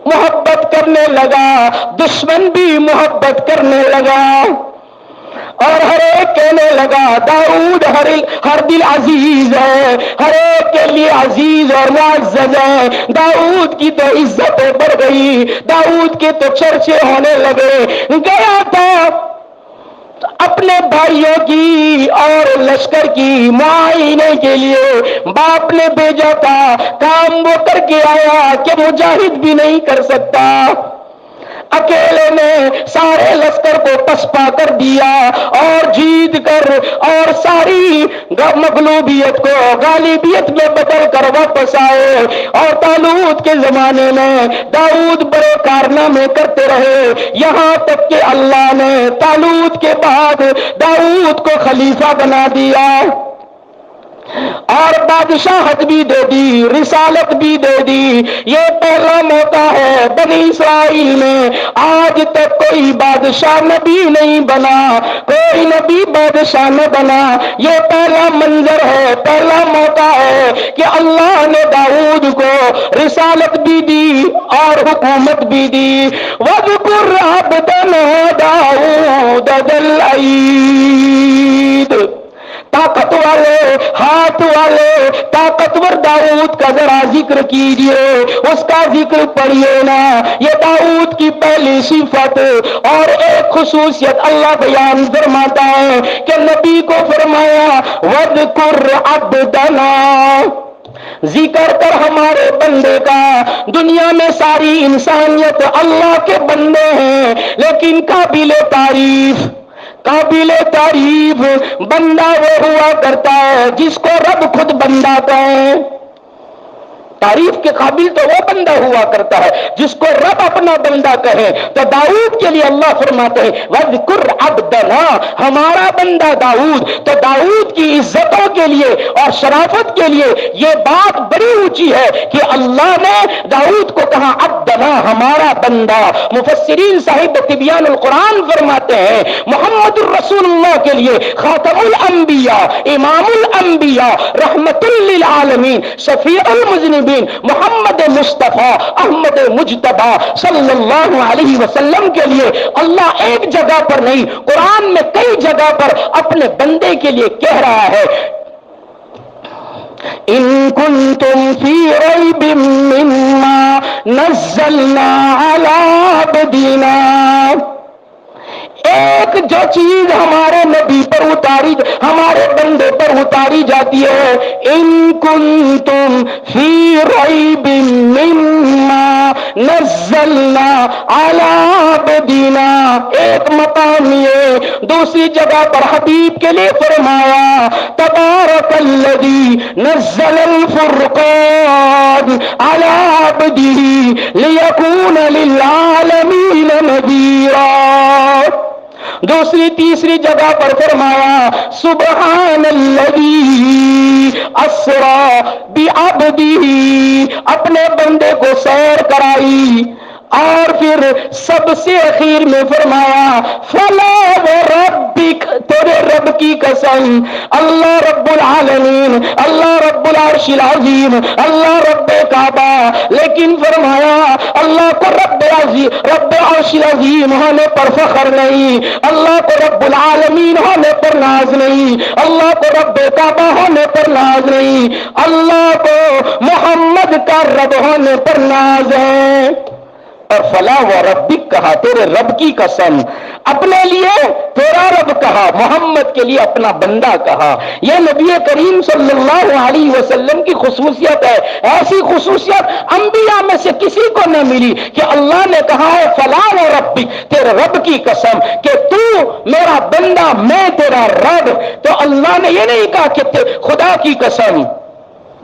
محبت کرنے لگا، دشمن بھی محبت کرنے لگا اور ہر ایک کہنے لگا داؤد ہر دل عزیز ہے، ہر ایک کے لیے عزیز اور معزز ہے. داؤد کی تو عزتیں بڑھ گئی، داؤد کے تو چرچے ہونے لگے. گیا تھا اپنے بھائیوں کی اور لشکر کی معائنے کے لیے، باپ نے بھیجا تھا، کام وہ کر کے آیا کہ مجاہد بھی نہیں کر سکتا. اکیلے نے سارے لشکر کو پسپا کر دیا اور جیت کر اور ساری مغلوبیت کو غالبیت میں بدل کر واپس آئے. اور طالوت کے زمانے میں داؤد بڑے کارنامے کرتے رہے، یہاں تک کہ اللہ نے طالوت کے بعد داؤد کو خلیفہ بنا دیا اور بادشاہت بھی دے دی، رسالت بھی دے دی. یہ پہلا موقع ہے بنی اسرائیل میں، آج تک کوئی بادشاہ نبی نہیں بنا، کوئی نبی بادشاہ نہ بنا. یہ پہلا منظر ہے، پہلا موقع ہے کہ اللہ نے داؤد کو رسالت بھی دی اور حکومت بھی دی. وَاذْكُرْ عَبْدَنَا دَاؤُودَ ذَا الْأَيْدِ. طاقت والے، ہاتھ والے، طاقتور داؤد کا ذرا ذکر کیجئے، اس کا ذکر پڑھیے نا. یہ داؤد کی پہلی صفت اور ایک خصوصیت اللہ بیان فرماتا ہے کہ نبی کو فرمایا وَاذْكُرْ عَبْدَنَا، ذکر کر ہمارے بندے کا. دنیا میں ساری انسانیت اللہ کے بندے ہیں، لیکن قابل تعریف بندہ وہ ہوا کرتا ہے جس کو رب خود بندہ کہے. تعریف کے قابل تو وہ بندہ ہوا کرتا ہے جس کو رب اپنا بندہ کہے. تو داؤد کے لیے اللہ فرماتے ہیں وَاذْكُرْ عَبْدَنَا، ہمارا بندہ داؤد. تو داؤد کی عزتوں کے لیے اور شرافت کے لیے یہ بات بڑی اونچی ہے کہ اللہ نے داؤد کو کہا عبدنا، ہمارا بندہ. مفسرین صاحب تبیان القرآن فرماتے ہیں محمد الرسول اللہ کے لیے خاتم الانبیاء، امام الانبیاء، رحمت للعالمین، شفیع المذنبین، محمد مصطفیٰ احمد مجتبی صلی اللہ علیہ وسلم کے لیے اللہ ایک جگہ پر نہیں، قرآن میں کئی جگہ پر اپنے بندے کے لیے کہہ رہا ہے ان کنتم فی ریب مما نزلنا علی عبدنا. ایک جو چیز ہمارے نبی پر اتاری، ہمارے بندے پر اتاری جاتی ہے، ان کنتم فی ریب مما نزلنا علی عبدنا. ایک مقام یہ، دوسری جگہ پر حبیب کے لیے فرمایا تبارک الذی نزل الفرقان علی عبدہ لیکون للعالمین نذیرا. دوسری تیسری جگہ پر فرمایا سبحان الذی اسری بعبدہ، اپنے بندے کو سیر کرائی. اور پھر سب سے اخیر میں فرمایا فلا وربک، تیرے رب کی قسم، اللہ رب العالمین، اللہ رب العرش العظیم، اللہ رب کعبہ. لیکن فرمایا اللہ کو رب عرش العظیم ہونے پر فخر نہیں، اللہ کو رب العالمین ہونے پر ناز نہیں، اللہ کو رب کعبہ ہونے پر ناز نہیں، اللہ کو محمد کا رب ہونے پر ناز ہے. اور فلا و ربک کہا، تیرے رب کی قسم. اپنے لیے تیرا رب کہا، محمد کے لیے اپنا بندہ کہا. یہ نبی کریم صلی اللہ علیہ وسلم کی خصوصیت ہے. ایسی خصوصیت انبیاء میں سے کسی کو نہ ملی کہ اللہ نے کہا ہے فلا و ربک، تیرے رب کی قسم کہ تو میرا بندہ میں تیرا رب. تو اللہ نے یہ نہیں کہا کہ خدا کی قسم،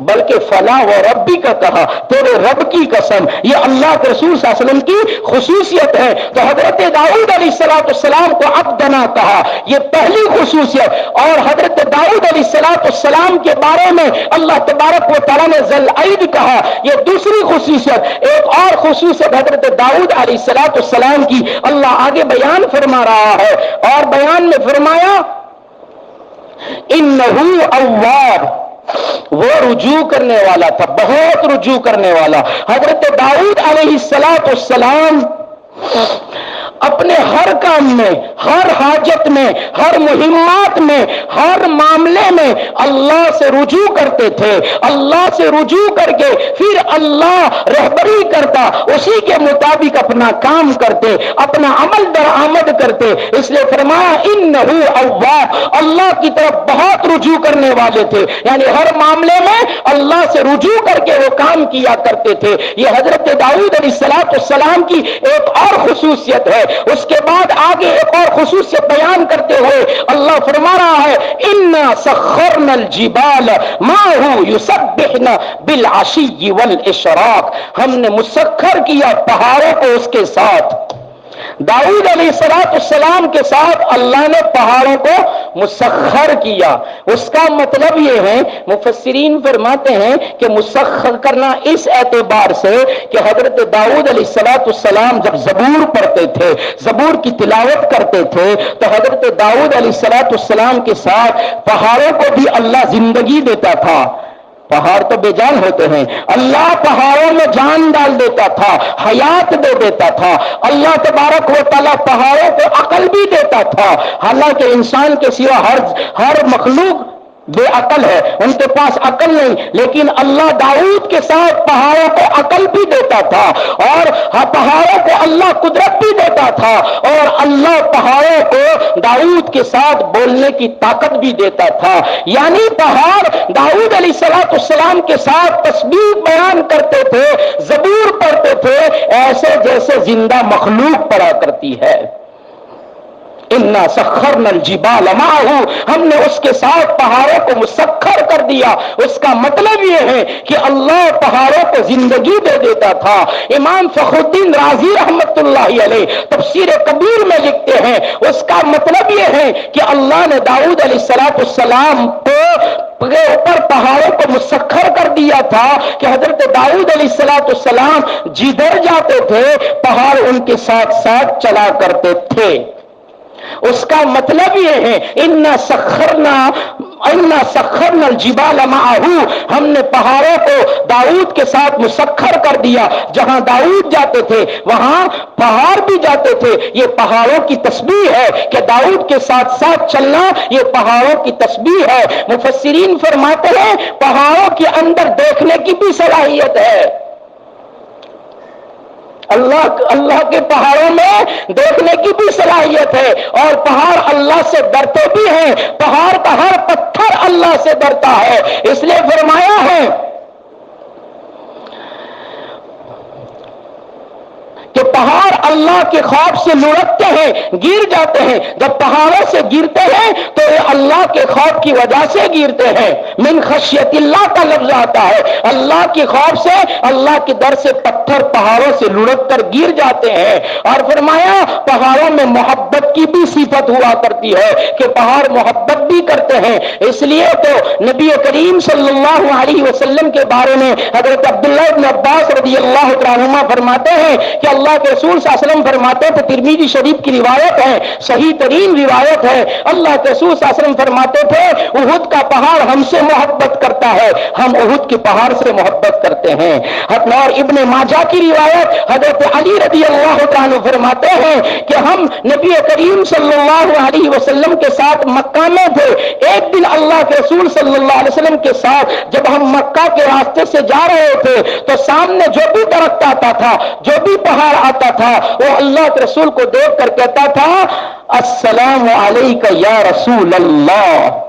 بلکہ فلا و ربی کا کہا، تیرے رب کی قسم. یہ اللہ کے رسول صلی اللہ علیہ وسلم کی خصوصیت ہے. تو حضرت داؤد علیہ السلام کو عبدنا کہا، یہ پہلی خصوصیت. اور حضرت داؤد علیہ السلام کے بارے میں اللہ تبارک و تعالیٰ نے ذل عید کہا، یہ دوسری خصوصیت. ایک اور خصوصیت حضرت داؤد علیہ السلام کی اللہ آگے بیان فرما رہا ہے، اور بیان میں فرمایا انہ اواب، وہ رجوع کرنے والا تھا، بہت رجوع کرنے والا. حضرت داؤد علیہ السلام اپنے ہر کام میں، ہر حاجت میں، ہر مہمات میں، ہر معاملے میں اللہ سے رجوع کرتے تھے. اللہ سے رجوع کر کے پھر اللہ رہبری کرتا، اسی کے مطابق اپنا کام کرتے، اپنا عمل درآمد کرتے. اس لیے فرمایا انہ اواب، اللہ کی طرف بہت رجوع کرنے والے تھے، یعنی ہر معاملے میں اللہ سے رجوع کر کے وہ کام کیا کرتے تھے. یہ حضرت داؤد علیہ السلام کی ایک اور خصوصیت ہے. اس کے بعد آگے ایک اور خصوصیت بیان کرتے ہوئے اللہ فرما رہا ہے انا سخرنا الجبال معه يسبحن بالعشي والاشراق، ہم نے مسخر کیا پہاڑوں کو اس کے ساتھ. داؤد علیہ السلام کے ساتھ اللہ نے پہاڑوں کو مسخر کیا. اس کا مطلب یہ ہے، مفسرین فرماتے ہیں کہ مسخر کرنا اس اعتبار سے کہ حضرت داؤد علیہ السلام جب زبور پڑھتے تھے، زبور کی تلاوت کرتے تھے، تو حضرت داؤد علیہ السلام کے ساتھ پہاڑوں کو بھی اللہ زندگی دیتا تھا. پہاڑ تو بے جان ہوتے ہیں، اللہ پہاڑوں میں جان ڈال دیتا تھا، حیات دے دیتا تھا. اللہ تبارک و تعالیٰ پہاڑوں کو عقل بھی دیتا تھا. حالانکہ انسان کے سوا ہر مخلوق بے عقل ہے، ان کے پاس عقل نہیں، لیکن اللہ داؤد کے ساتھ پہاڑوں کو عقل بھی دیتا تھا، اور پہاڑوں کو اللہ قدرت بھی دیتا تھا، اور اللہ پہاڑوں کو داؤد کے ساتھ بولنے کی طاقت بھی دیتا تھا. یعنی پہاڑ داؤد علیہ السلام کے ساتھ تسبیح بیان کرتے تھے، زبور پڑھتے تھے، ایسے جیسے زندہ مخلوق پڑھا کرتی ہے. انا سخرنا الجبال معه، ہم نے اس کے ساتھ پہاڑوں کو مسخر کر دیا۔ اس کا مطلب یہ ہے کہ اللہ پہاڑوں کو زندگی دے دیتا تھا۔ امام فخر الدین رازی رحمت اللہ علیہ تفسیر کبیر میں لکھتے ہیں اس کا مطلب یہ ہے کہ اللہ نے داؤد علیہ السلام کو اوپر پہاڑوں کو مسخر کر دیا تھا کہ حضرت داؤد علیہ السلام جدھر جاتے تھے پہاڑ ان کے ساتھ ساتھ چلا کرتے تھے۔ اس کا مطلب یہ ہے انا سخرنا الجبال معه، ہم نے پہاڑوں کو داؤد کے ساتھ مسخر کر دیا۔ جہاں داؤد جاتے تھے وہاں پہاڑ بھی جاتے تھے۔ یہ پہاڑوں کی تسبیح ہے کہ داؤد کے ساتھ ساتھ چلنا یہ پہاڑوں کی تسبیح ہے۔ مفسرین فرماتے ہیں پہاڑوں کے اندر دیکھنے کی بھی صلاحیت ہے۔ اللہ کے پہاڑوں میں دیکھنے کی بھی صلاحیت ہے، اور پہاڑ اللہ سے ڈرتے بھی ہیں۔ پہاڑ کا ہر پتھر اللہ سے ڈرتا ہے، اس لیے فرمایا ہے کہ پہاڑ اللہ کے خوف سے لڑکتے ہیں، گر جاتے ہیں۔ جب پہاڑوں سے گرتے ہیں تو یہ اللہ کے خوف کی وجہ سے گرتے ہیں۔ من خشیت اللہ کا لفظ آتا ہے، اللہ کے خوف سے، اللہ کے ڈر سے پتھر پہاڑوں سے لڑک کر گر جاتے ہیں۔ اور فرمایا پہاڑوں میں محبت کی بھی صفت ہوا کرتی ہے کہ پہاڑ محبت بھی کرتے ہیں۔ اس لیے تو نبی کریم صلی اللہ علیہ وسلم کے بارے میں حضرت عبداللہ بن عباس رضی اللہ عنہما فرماتے ہیں کہ اللہ کے رسول صلی اللہ علیہ وسلم فرماتے تھے، ترمذی شریف کی روایت ہے، صحیح ترین روایت ہے، اللہ کے رسول صلی اللہ علیہ وسلم فرماتے تھے احد کا پہاڑ ہم سے محبت کرتا ہے، ہم احد کے پہاڑ سے محبت کرتے ہیں۔ اور ابن ماجہ کی روایت حضرت علی رضی اللہ عنہ فرماتے ہیں کہ ہم نبی کریم صلی اللہ علیہ وسلم کے ساتھ مکہ میں تھے۔ ایک دن اللہ کے رسول صلی اللہ علیہ وسلم کے ساتھ جب ہم مکہ کے راستے سے جا رہے تھے تو سامنے جو بھی درخت آتا تھا، جو بھی پہاڑ آتا تھا، وہ اللہ کے رسول کو دیکھ کر کہتا تھا السلام علیکہ یا رسول اللہ۔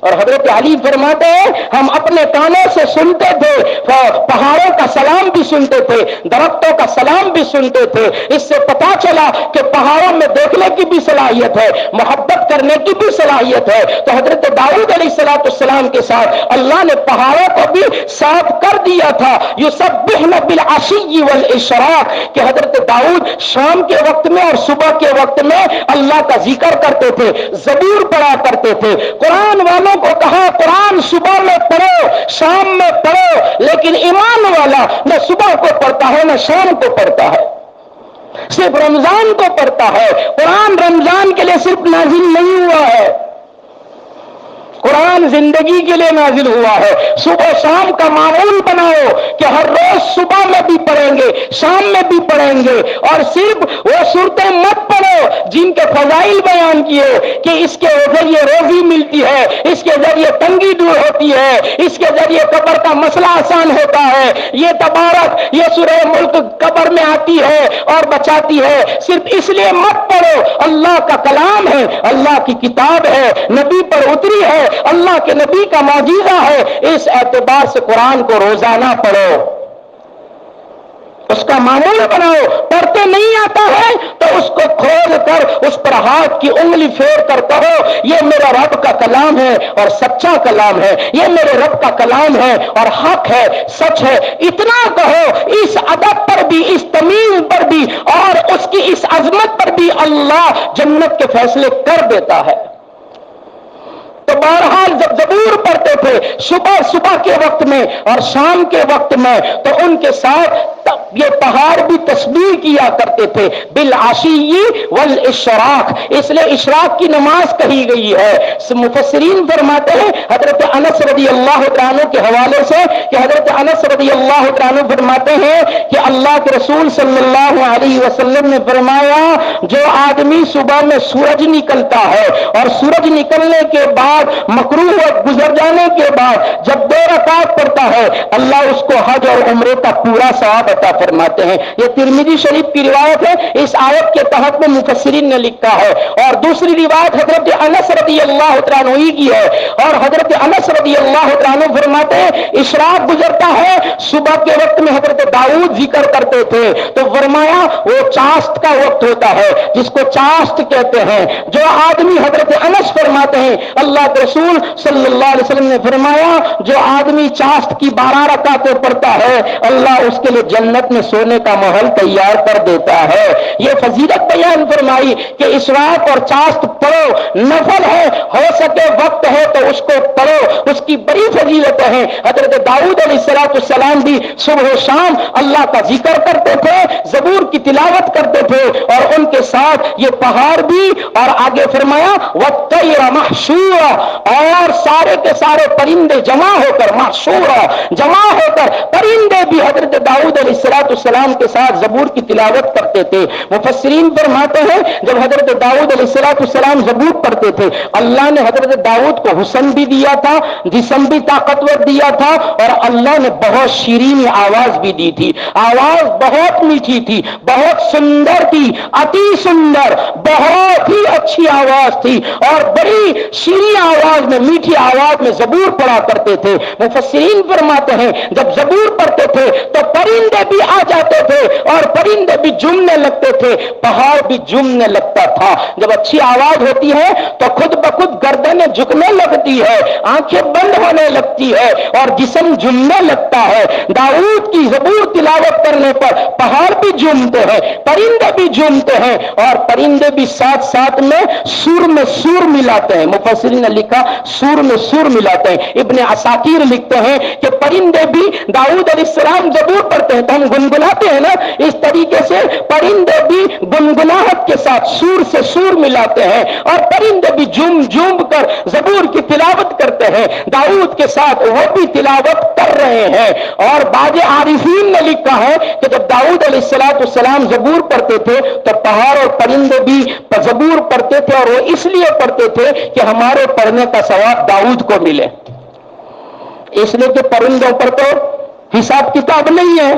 اور حضرت علی فرماتے ہیں ہم اپنے کانوں سے سنتے تھے، پہاڑوں کا سلام بھی سنتے تھے، درختوں کا سلام بھی سنتے تھے۔ اس سے پتا چلا کہ پہاڑوں میں دیکھنے کی بھی صلاحیت ہے، محبت کرنے کی بھی صلاحیت ہے۔ تو حضرت داؤد علیہ السلام کے ساتھ اللہ نے پہاڑوں کو بھی صاف کر دیا تھا۔ یسبحن بالعشی والاشراق کہ حضرت داؤد شام کے وقت میں اور صبح کے وقت میں اللہ کا ذکر کرتے تھے، زبور پڑھا کرتے تھے۔ قرآن والوں کو کہا قرآن صبح میں پڑھو، شام میں پڑھو، لیکن ایمان والا نہ صبح کو پڑھتا ہے نہ شام کو پڑھتا ہے، صرف رمضان کو پڑھتا ہے۔ قرآن رمضان کے لیے صرف نازل نہیں ہوا ہے، قرآن زندگی کے لیے نازل ہوا ہے۔ صبح شام کا معمول بناؤ کہ ہر روز صبح میں بھی پڑھیں گے، شام میں بھی پڑھیں گے، اور صرف وہ صورتیں مت پڑھو جن کے فضائل بیان کیے کہ اس کے ذریعے روزی ملتی ہے، اس کے ذریعے تنگی دور ہوتی ہے، اس کے ذریعے قبر کا مسئلہ آسان ہوتا ہے، یہ تبارک یہ سورہ ملک قبر میں آتی ہے اور بچاتی ہے۔ صرف اس لیے مت پڑھو، اللہ کا کلام ہے، اللہ کی کتاب ہے، نبی پر اتری ہے، اللہ کے نبی کا معجزہ ہے، اس اعتبار سے قرآن کو روزانہ پڑھو، اس کا معمول بناؤ۔ پڑھتے نہیں آتا ہے تو اس کو کھول کر اس پر ہاتھ کی انگلی پھیر کر کہو یہ میرا رب کا کلام ہے اور سچا کلام ہے، یہ میرے رب کا کلام ہے اور حق ہے، سچ ہے، اتنا کہو۔ اس ادب پر بھی، اس تمیز پر بھی اور اس کی اس عظمت پر بھی اللہ جنت کے فیصلے کر دیتا ہے۔ تو بہرحال جب زبور پڑھتے تھے صبح کے وقت میں اور شام کے وقت میں تو ان کے ساتھ یہ پہاڑ بھی تسبیح کیا کرتے تھے بالعشی والاشراق، اس لیے اشراق کی نماز کہی گئی ہے۔ مفسرین فرماتے ہیں حضرت انس رضی اللہ عنہ کے حوالے سے کہ حضرت انس رضی اللہ عنہ فرماتے ہیں کہ اللہ کے رسول صلی اللہ علیہ وسلم نے فرمایا جو آدمی صبح میں سورج نکلتا ہے اور سورج نکلنے کے بعد بعد مکروہ وقت گزر جانے کے بعد جب 2 رکعت پڑھتا ہے اللہ اس کو حج اور عمرے کا پورا ثواب عطا فرماتے ہیں۔ یہ ترمذی شریف کی روایت ہے، اس آیت کے تحت میں مفسرین نے لکھا ہے۔ اور دوسری روایت حضرت انس رضی اللہ تعالیٰ عنہ کی ہے، اور حضرت انس رضی اللہ تعالیٰ عنہ فرماتے ہیں اشراق گزرتا ہے، صبح کے وقت میں حضرت داؤد ذکر کرتے تھے تو فرمایا وہ چاشت کا وقت ہوتا ہے جس کو چاشت کہتے ہیں۔ جو آدمی حضرت انس فرماتے ہیں اللہ کے رسول صلی اللہ علیہ وسلم نے فرمایا جو آدمی چاشت کی 12 رکعتیں پڑھتا ہے اللہ اس کے لیے جنت میں سونے کا محل تیار کر دیتا ہے۔ یہ فضیلت بیان فرمائی کہ اشراق اور چاشت پڑھو، نفل ہے، ہو سکے وقت ہے تو اس کو پڑھو، اس کی بڑی فضیلتیں ہیں۔ حضرت داؤد علیہ السلام بھی صبح و شام اللہ کا ذکر کرتے تھے، زبور کی تلاوت کرتے تھے، اور ان کے ساتھ یہ پہاڑ بھی، اور آگے فرمایا وَالطَّيْرَ مَحْشُورًا، اور سارے کے سارے پرندے جمع ہو کر، محشورا جمع ہو کر پرندے بھی حضرت داؤد علیہ السلام کے ساتھ زبور کی تلاوت کرتے تھے۔ مفسرین فرماتے ہیں جب حضرت داؤد علیہ السلام زبور پڑھتے تھے اللہ نے حضرت داؤد کو حسن بھی دیا تھا، جسم بھی طاقتور دیا تھا، اور اللہ نے بہت شیرین آواز بھی دی تھی۔ آواز بہت میٹھی تھی، بہت سندر تھی، اتی سندر، بہت ہی اچھی آواز تھی، اور بڑی شیرین آواز میں، میٹھی آواز میں زبور پڑھا کرتے تھے۔ مفسرین فرماتے ہیں جب زبور پڑھتے تھے تو پرندے بھی آ جاتے تھے اور پرندے بھی جمنے لگتے تھے، پہاڑ بھی جمنے لگتا تھا۔ جب اچھی آواز ہوتی ہے تو خود بخود گردنیں جھکنے لگتی ہے، آنکھیں بند ہونے لگتی ہے اور جسم جمنے لگتا ہے۔ داؤد کی زبور تلاوت کرنے پر پہاڑ بھی جمتے ہیں، پرندے بھی جمتے ہیں، اور پرندے بھی ساتھ ساتھ میں سور ملاتے ہیں۔ مفسرین نے لکھا سور میں سور ملاتے ہیں۔ ابن عساکر لکھتے ہیں کہ پرندے بھی داؤد علیہ السلام زبور پڑھتے ہیں تو ہم گنگناتے ہیں نا، اس طریقے سے پرندے بھی گنگناہٹ کے ساتھ سور سے سور ملاتے ہیں، اور پرندے بھی جھوم کر زبور کی تلاوت کرتے ہیں، داؤد کے ساتھ وہ بھی تلاوت کر رہے ہیں۔ اور بعض عارفین نے لکھا ہے کہ جب داؤد علیہ السلام زبور پڑھتے تھے تو پہاڑ اور پرندے بھی زبور پڑھتے تھے، اور وہ اس لیے پڑھتے تھے کہ ہمارے پڑھنے کا ثواب داؤد کو ملے، اس لیے کہ پرندوں پر تو حساب کتاب نہیں ہے،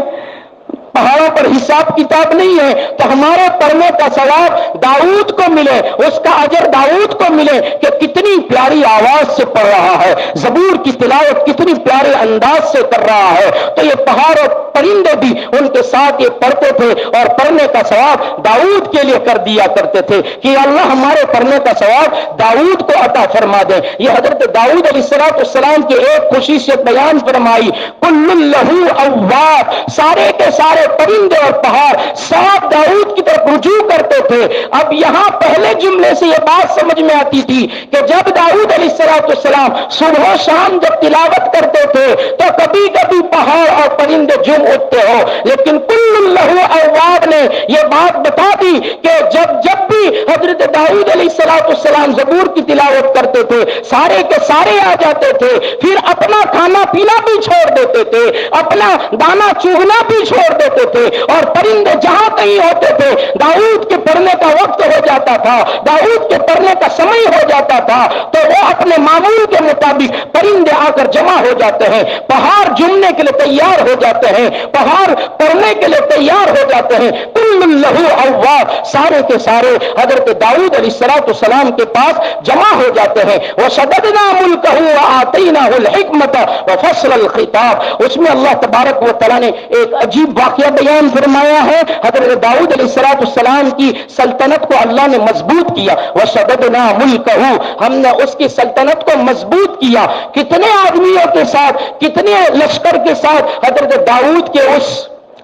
پہاڑوں پر حساب کتاب نہیں ہے، تو ہمارے پڑھنے کا ثواب داؤد کو ملے، اس کا اجر داؤد کو ملے کہ کتنی پیاری آواز سے پڑھ رہا ہے، زبور کی تلاوت کتنی پیارے انداز سے کر رہا ہے۔ تو یہ پہاڑ اور پرندے بھی ان کے ساتھ یہ پڑھتے تھے اور پڑھنے کا ثواب داؤد کے لیے کر دیا کرتے تھے کہ اللہ ہمارے پڑھنے کا ثواب داؤد کو عطا فرما دے۔ یہ حضرت داؤد علیہ السلام کی ایک خصوصیت بیان فرمائی، کل لہو اواب، سارے کے سارے پرندے اور پہاڑ سب داؤد کی طرف رجوع کرتے تھے۔ اب یہاں پہلے جملے سے یہ بات سمجھ میں آتی تھی کہ جب داؤد علیہ السلام صبح و شام جب تلاوت کرتے تھے تو کبھی کبھی پہاڑ اور پرندے جم اٹھتے ہو، لیکن کل لہو اواب نے یہ بات بتا دی کہ جب بھی حضرت داؤد علیہ السلام زبور کی تلاوت کرتے تھے سارے کے سارے آ جاتے تھے، پھر اپنا کھانا پینا بھی چھوڑ دیتے تھے، اپنا دانا چوگنا بھی چھوڑ دیتے تھے، اور پرندے جہاں کہیں ہوتے تھے داؤد کے پڑھنے کا وقت ہو جاتا تھا، داؤد کے پڑھنے کا سمے ہو جاتا تھا، تو وہ اپنے معمول کے مطابق پرندے آ کر جمع ہو جاتے ہیں، پہاڑ جمنے کے لیے تیار ہو جاتے ہیں، پہاڑ پڑھنے کے لیے تیار ہو جاتے ہیں۔ کل لہو اواب، سارے کے سارے حضرت داؤد علیہ السلام کے پاس جمع ہو جاتے ہیں۔ وَشَدَدْنَا مُلْكَهُ وَآتَيْنَاهُ الْحِكْمَةَ وَفَصْلَ الْخِطَابِ، اس میں اللہ تبارک و تعالیٰ نے ایک عجیب واقعہ بیان فرمایا ہے۔ حضرت داؤد علیہ السلام کی سلطنت کو اللہ نے مضبوط کیا، وَشَدَدْنَا مُلْكَهُ، ہم نے اس کی سلطنت کو مضبوط کیا۔ کتنے آدمیوں کے ساتھ، کتنے لشکر کے ساتھ حضرت داؤد کے اس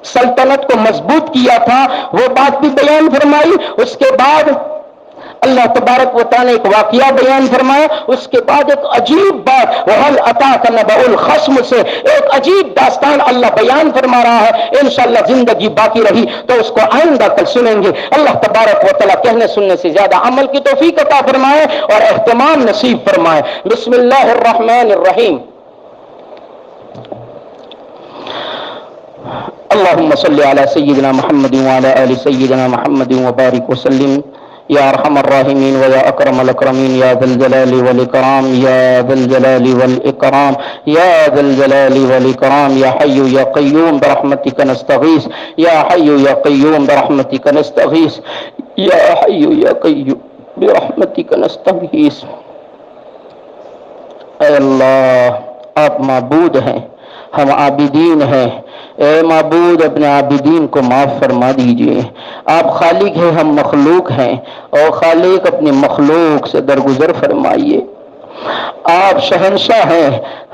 سلطنت کو مضبوط کیا تھا وہ بات بھی بیان فرمائی۔ اس کے بعد اللہ تبارک و تعالیٰ نے ایک واقعہ بیان فرمایا، اس کے بعد ایک عجیب بات، وَهَلْ أَتَاكَ نَبَأُ الْخَصْمِ سے ایک عجیب داستان اللہ بیان فرما رہا ہے۔ انشاءاللہ زندگی باقی رہی تو اس کو آئندہ کل سنیں گے۔ اللہ تبارک و تعالیٰ کہنے سننے سے زیادہ عمل کی توفیق عطا فرمائے اور اہتمام نصیب فرمائے۔ بسم اللہ الرحمن الرحیم۔ اللهم صل على سيدنا محمد وعلى آل سيدنا محمد وبارك وسلم یا ارحم الراحمین و یا اکرم الاکرمین یا ذی الجلال والاکرام یا ذی الجلال والاکرام یا ذی الجلال والاکرام یا حی یا قیوم برحمتک نستغیث یا حی یا قیوم برحمتک نستغیث یا حی یا قیوم برحمتک نستغیث۔ اے اللہ آپ معبود ہیں، ہم عابدین ہیں، اے معبود اپنے عابدین کو معاف فرما دیجئے۔ آپ خالق ہیں، ہم مخلوق ہیں، اور خالق اپنی مخلوق سے درگزر فرمائیے۔ آپ شہنشاہ ہیں،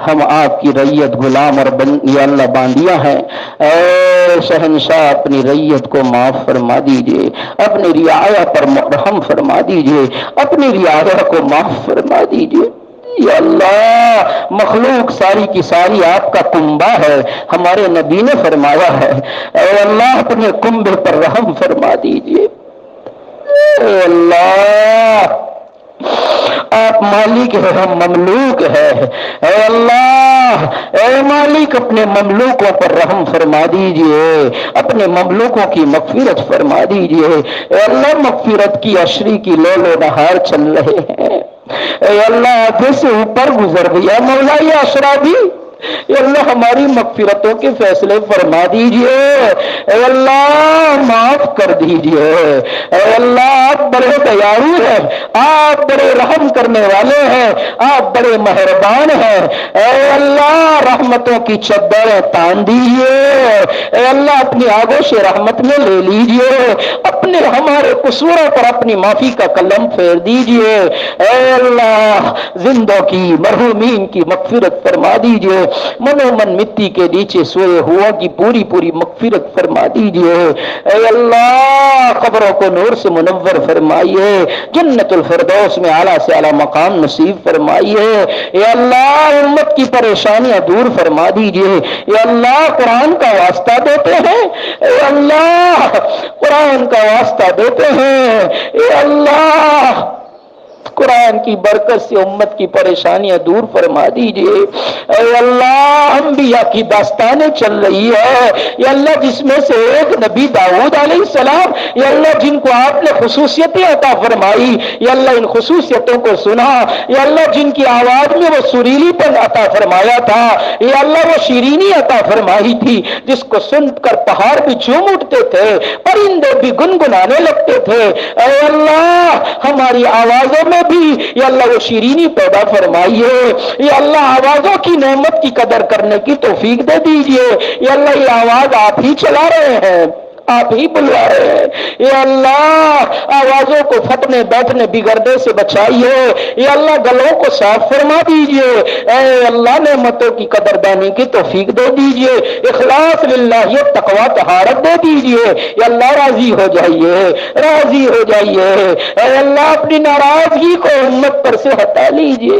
ہم آپ کی رعیت غلام اور یا اللہ باندیاں ہیں، اے شہنشاہ اپنی رعیت کو معاف فرما دیجئے، اپنی رعایا پر رحم فرما دیجئے، اپنی رعایا کو معاف فرما دیجئے۔ یا اللہ مخلوق ساری کی ساری آپ کا کنبہ ہے، ہمارے نبی نے فرمایا ہے، اے اللہ اپنے کنبے پر رحم فرما دیجئے۔ اے اللہ آپ مالک ہیں، ہم مملوک ہیں، اے اللہ اے مالک اپنے مملوکوں پر رحم فرما دیجئے، اپنے مملوکوں کی مغفرت فرما دیجئے۔ اے اللہ مغفرت کی عشری کی لیل و نہار چل رہے ہیں، اے اللہ آدھے سے اوپر گزر گیا مولا یہ عشرہ بھی، اے اللہ ہماری مغفرتوں کے فیصلے فرما دیجئے، اے اللہ معاف کر دیجئے۔ اے اللہ آپ بڑے دیالو ہیں، آپ بڑے رحم کرنے والے ہیں، آپ بڑے مہربان ہیں، اے اللہ رحمتوں کی چادریں تان دیجئے، اے اللہ اپنی آغوش رحمت میں لے لیجئے، اپنے ہمارے قصوروں پر اپنی معافی کا قلم پھیر دیجئے، اے اللہ زندوں کی مرحومین کی مغفرت فرما دیجئے، من و من مٹی کے نیچے سوئے ہوا کی پوری پوری مغفرت فرما دیجئے، اے اللہ قبروں کو نور سے منور فرمائیے، جنت الفردوس میں اعلیٰ سے اعلیٰ مقام نصیب فرمائیے، اے اللہ امت کی پریشانیاں دور فرما دیجئے، اے اللہ قرآن کا واسطہ دیتے ہیں، اے اللہ قرآن کا واسطہ دیتے ہیں، اے اللہ قرآن کی برکت سے امت کی پریشانیاں دور فرما دیجئے، اے اللہ انبیاء کی داستانیں چل رہی ہے، یا اللہ جس میں سے ایک نبی داؤد علیہ السلام، یا اللہ جن کو آپ نے خصوصیتیں عطا فرمائی، یا اللہ ان خصوصیتوں کو سنا، یا اللہ جن کی آواز میں وہ سریلی پن عطا فرمایا تھا، یا اللہ وہ شیرینی عطا فرمائی تھی جس کو سن کر پہاڑ بھی جھوم اٹھتے تھے، پرندے بھی گنگنانے لگتے تھے، اے اللہ ہماری آوازوں میں بھی یا اللہ وہ شیرینی پیدا فرمائیے، یا اللہ آوازوں کی نعمت کی قدر کرنے کی توفیق دے دیجئے، یا اللہ یہ آواز آپ ہی چلا رہے ہیں، آپ ہی بلوا رہے ہیں، یا اللہ آوازوں کو پھٹنے بیٹھنے بگڑنے سے بچائیے، یا اللہ گلوں کو صاف فرما دیجئے، اے اللہ نعمتوں کی قدردانی کی توفیق دے دیجئے، اخلاص للہ تقوی طہارت دے دیجئے، یا اللہ راضی ہو جائیے، راضی ہو جائیے، اے اللہ اپنی ناراضگی کو امت پر سے ہٹا لیجئے،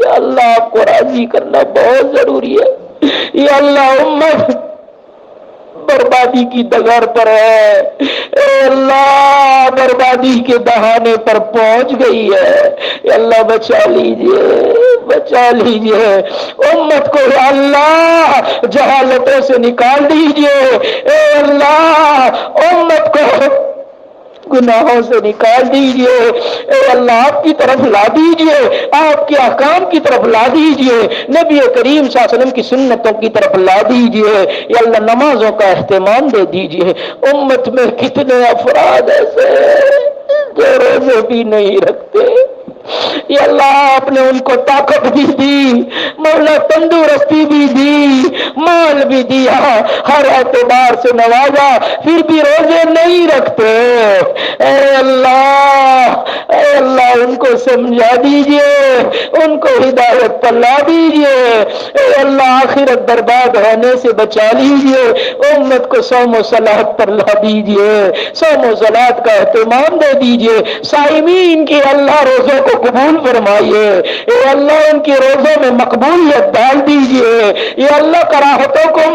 یا اللہ آپ کو راضی کرنا بہت ضروری ہے، یا اللہ امت بربادی کی ڈگر پر ہے، اے اللہ بربادی کے دہانے پر پہنچ گئی ہے، اے اللہ بچا لیجئے، بچا لیجئے امت کو، یا اللہ جہالتوں سے نکال دیجئے، اے اللہ امت کو گناہوں سے نکال دیجئے، اے اللہ آپ کی طرف لا دیجئے، آپ کے احکام کی طرف لا دیجئے، نبی کریم صلی اللہ علیہ وسلم کی سنتوں کی طرف لا دیجئے، یا اللہ نمازوں کا اہتمام دے دیجئے۔ امت میں کتنے افراد ایسے جو روزے بھی نہیں رکھتے، یا اللہ آپ نے ان کو طاقت بھی دی، مولا تندرستی بھی دی، مال بھی دیا، ہر اعتبار سے نوازا، پھر بھی روزے نہیں رکھتے، اے اللہ ان کو سمجھا دیجئے، ان کو ہدایت پر لا دیجئے، اے اللہ آخرت برباد ہونے سے بچا لیجئے، امت کو صوم و صلات پر لا دیجئے، صوم و صلات کا اہتمام دے دیجئے، صائمین کی اللہ روزوں کو قبول فرمائیے، اے اللہ ان کی روزوں میں مقبولیت ڈال دیجئے، اے اللہ کراہتوں کو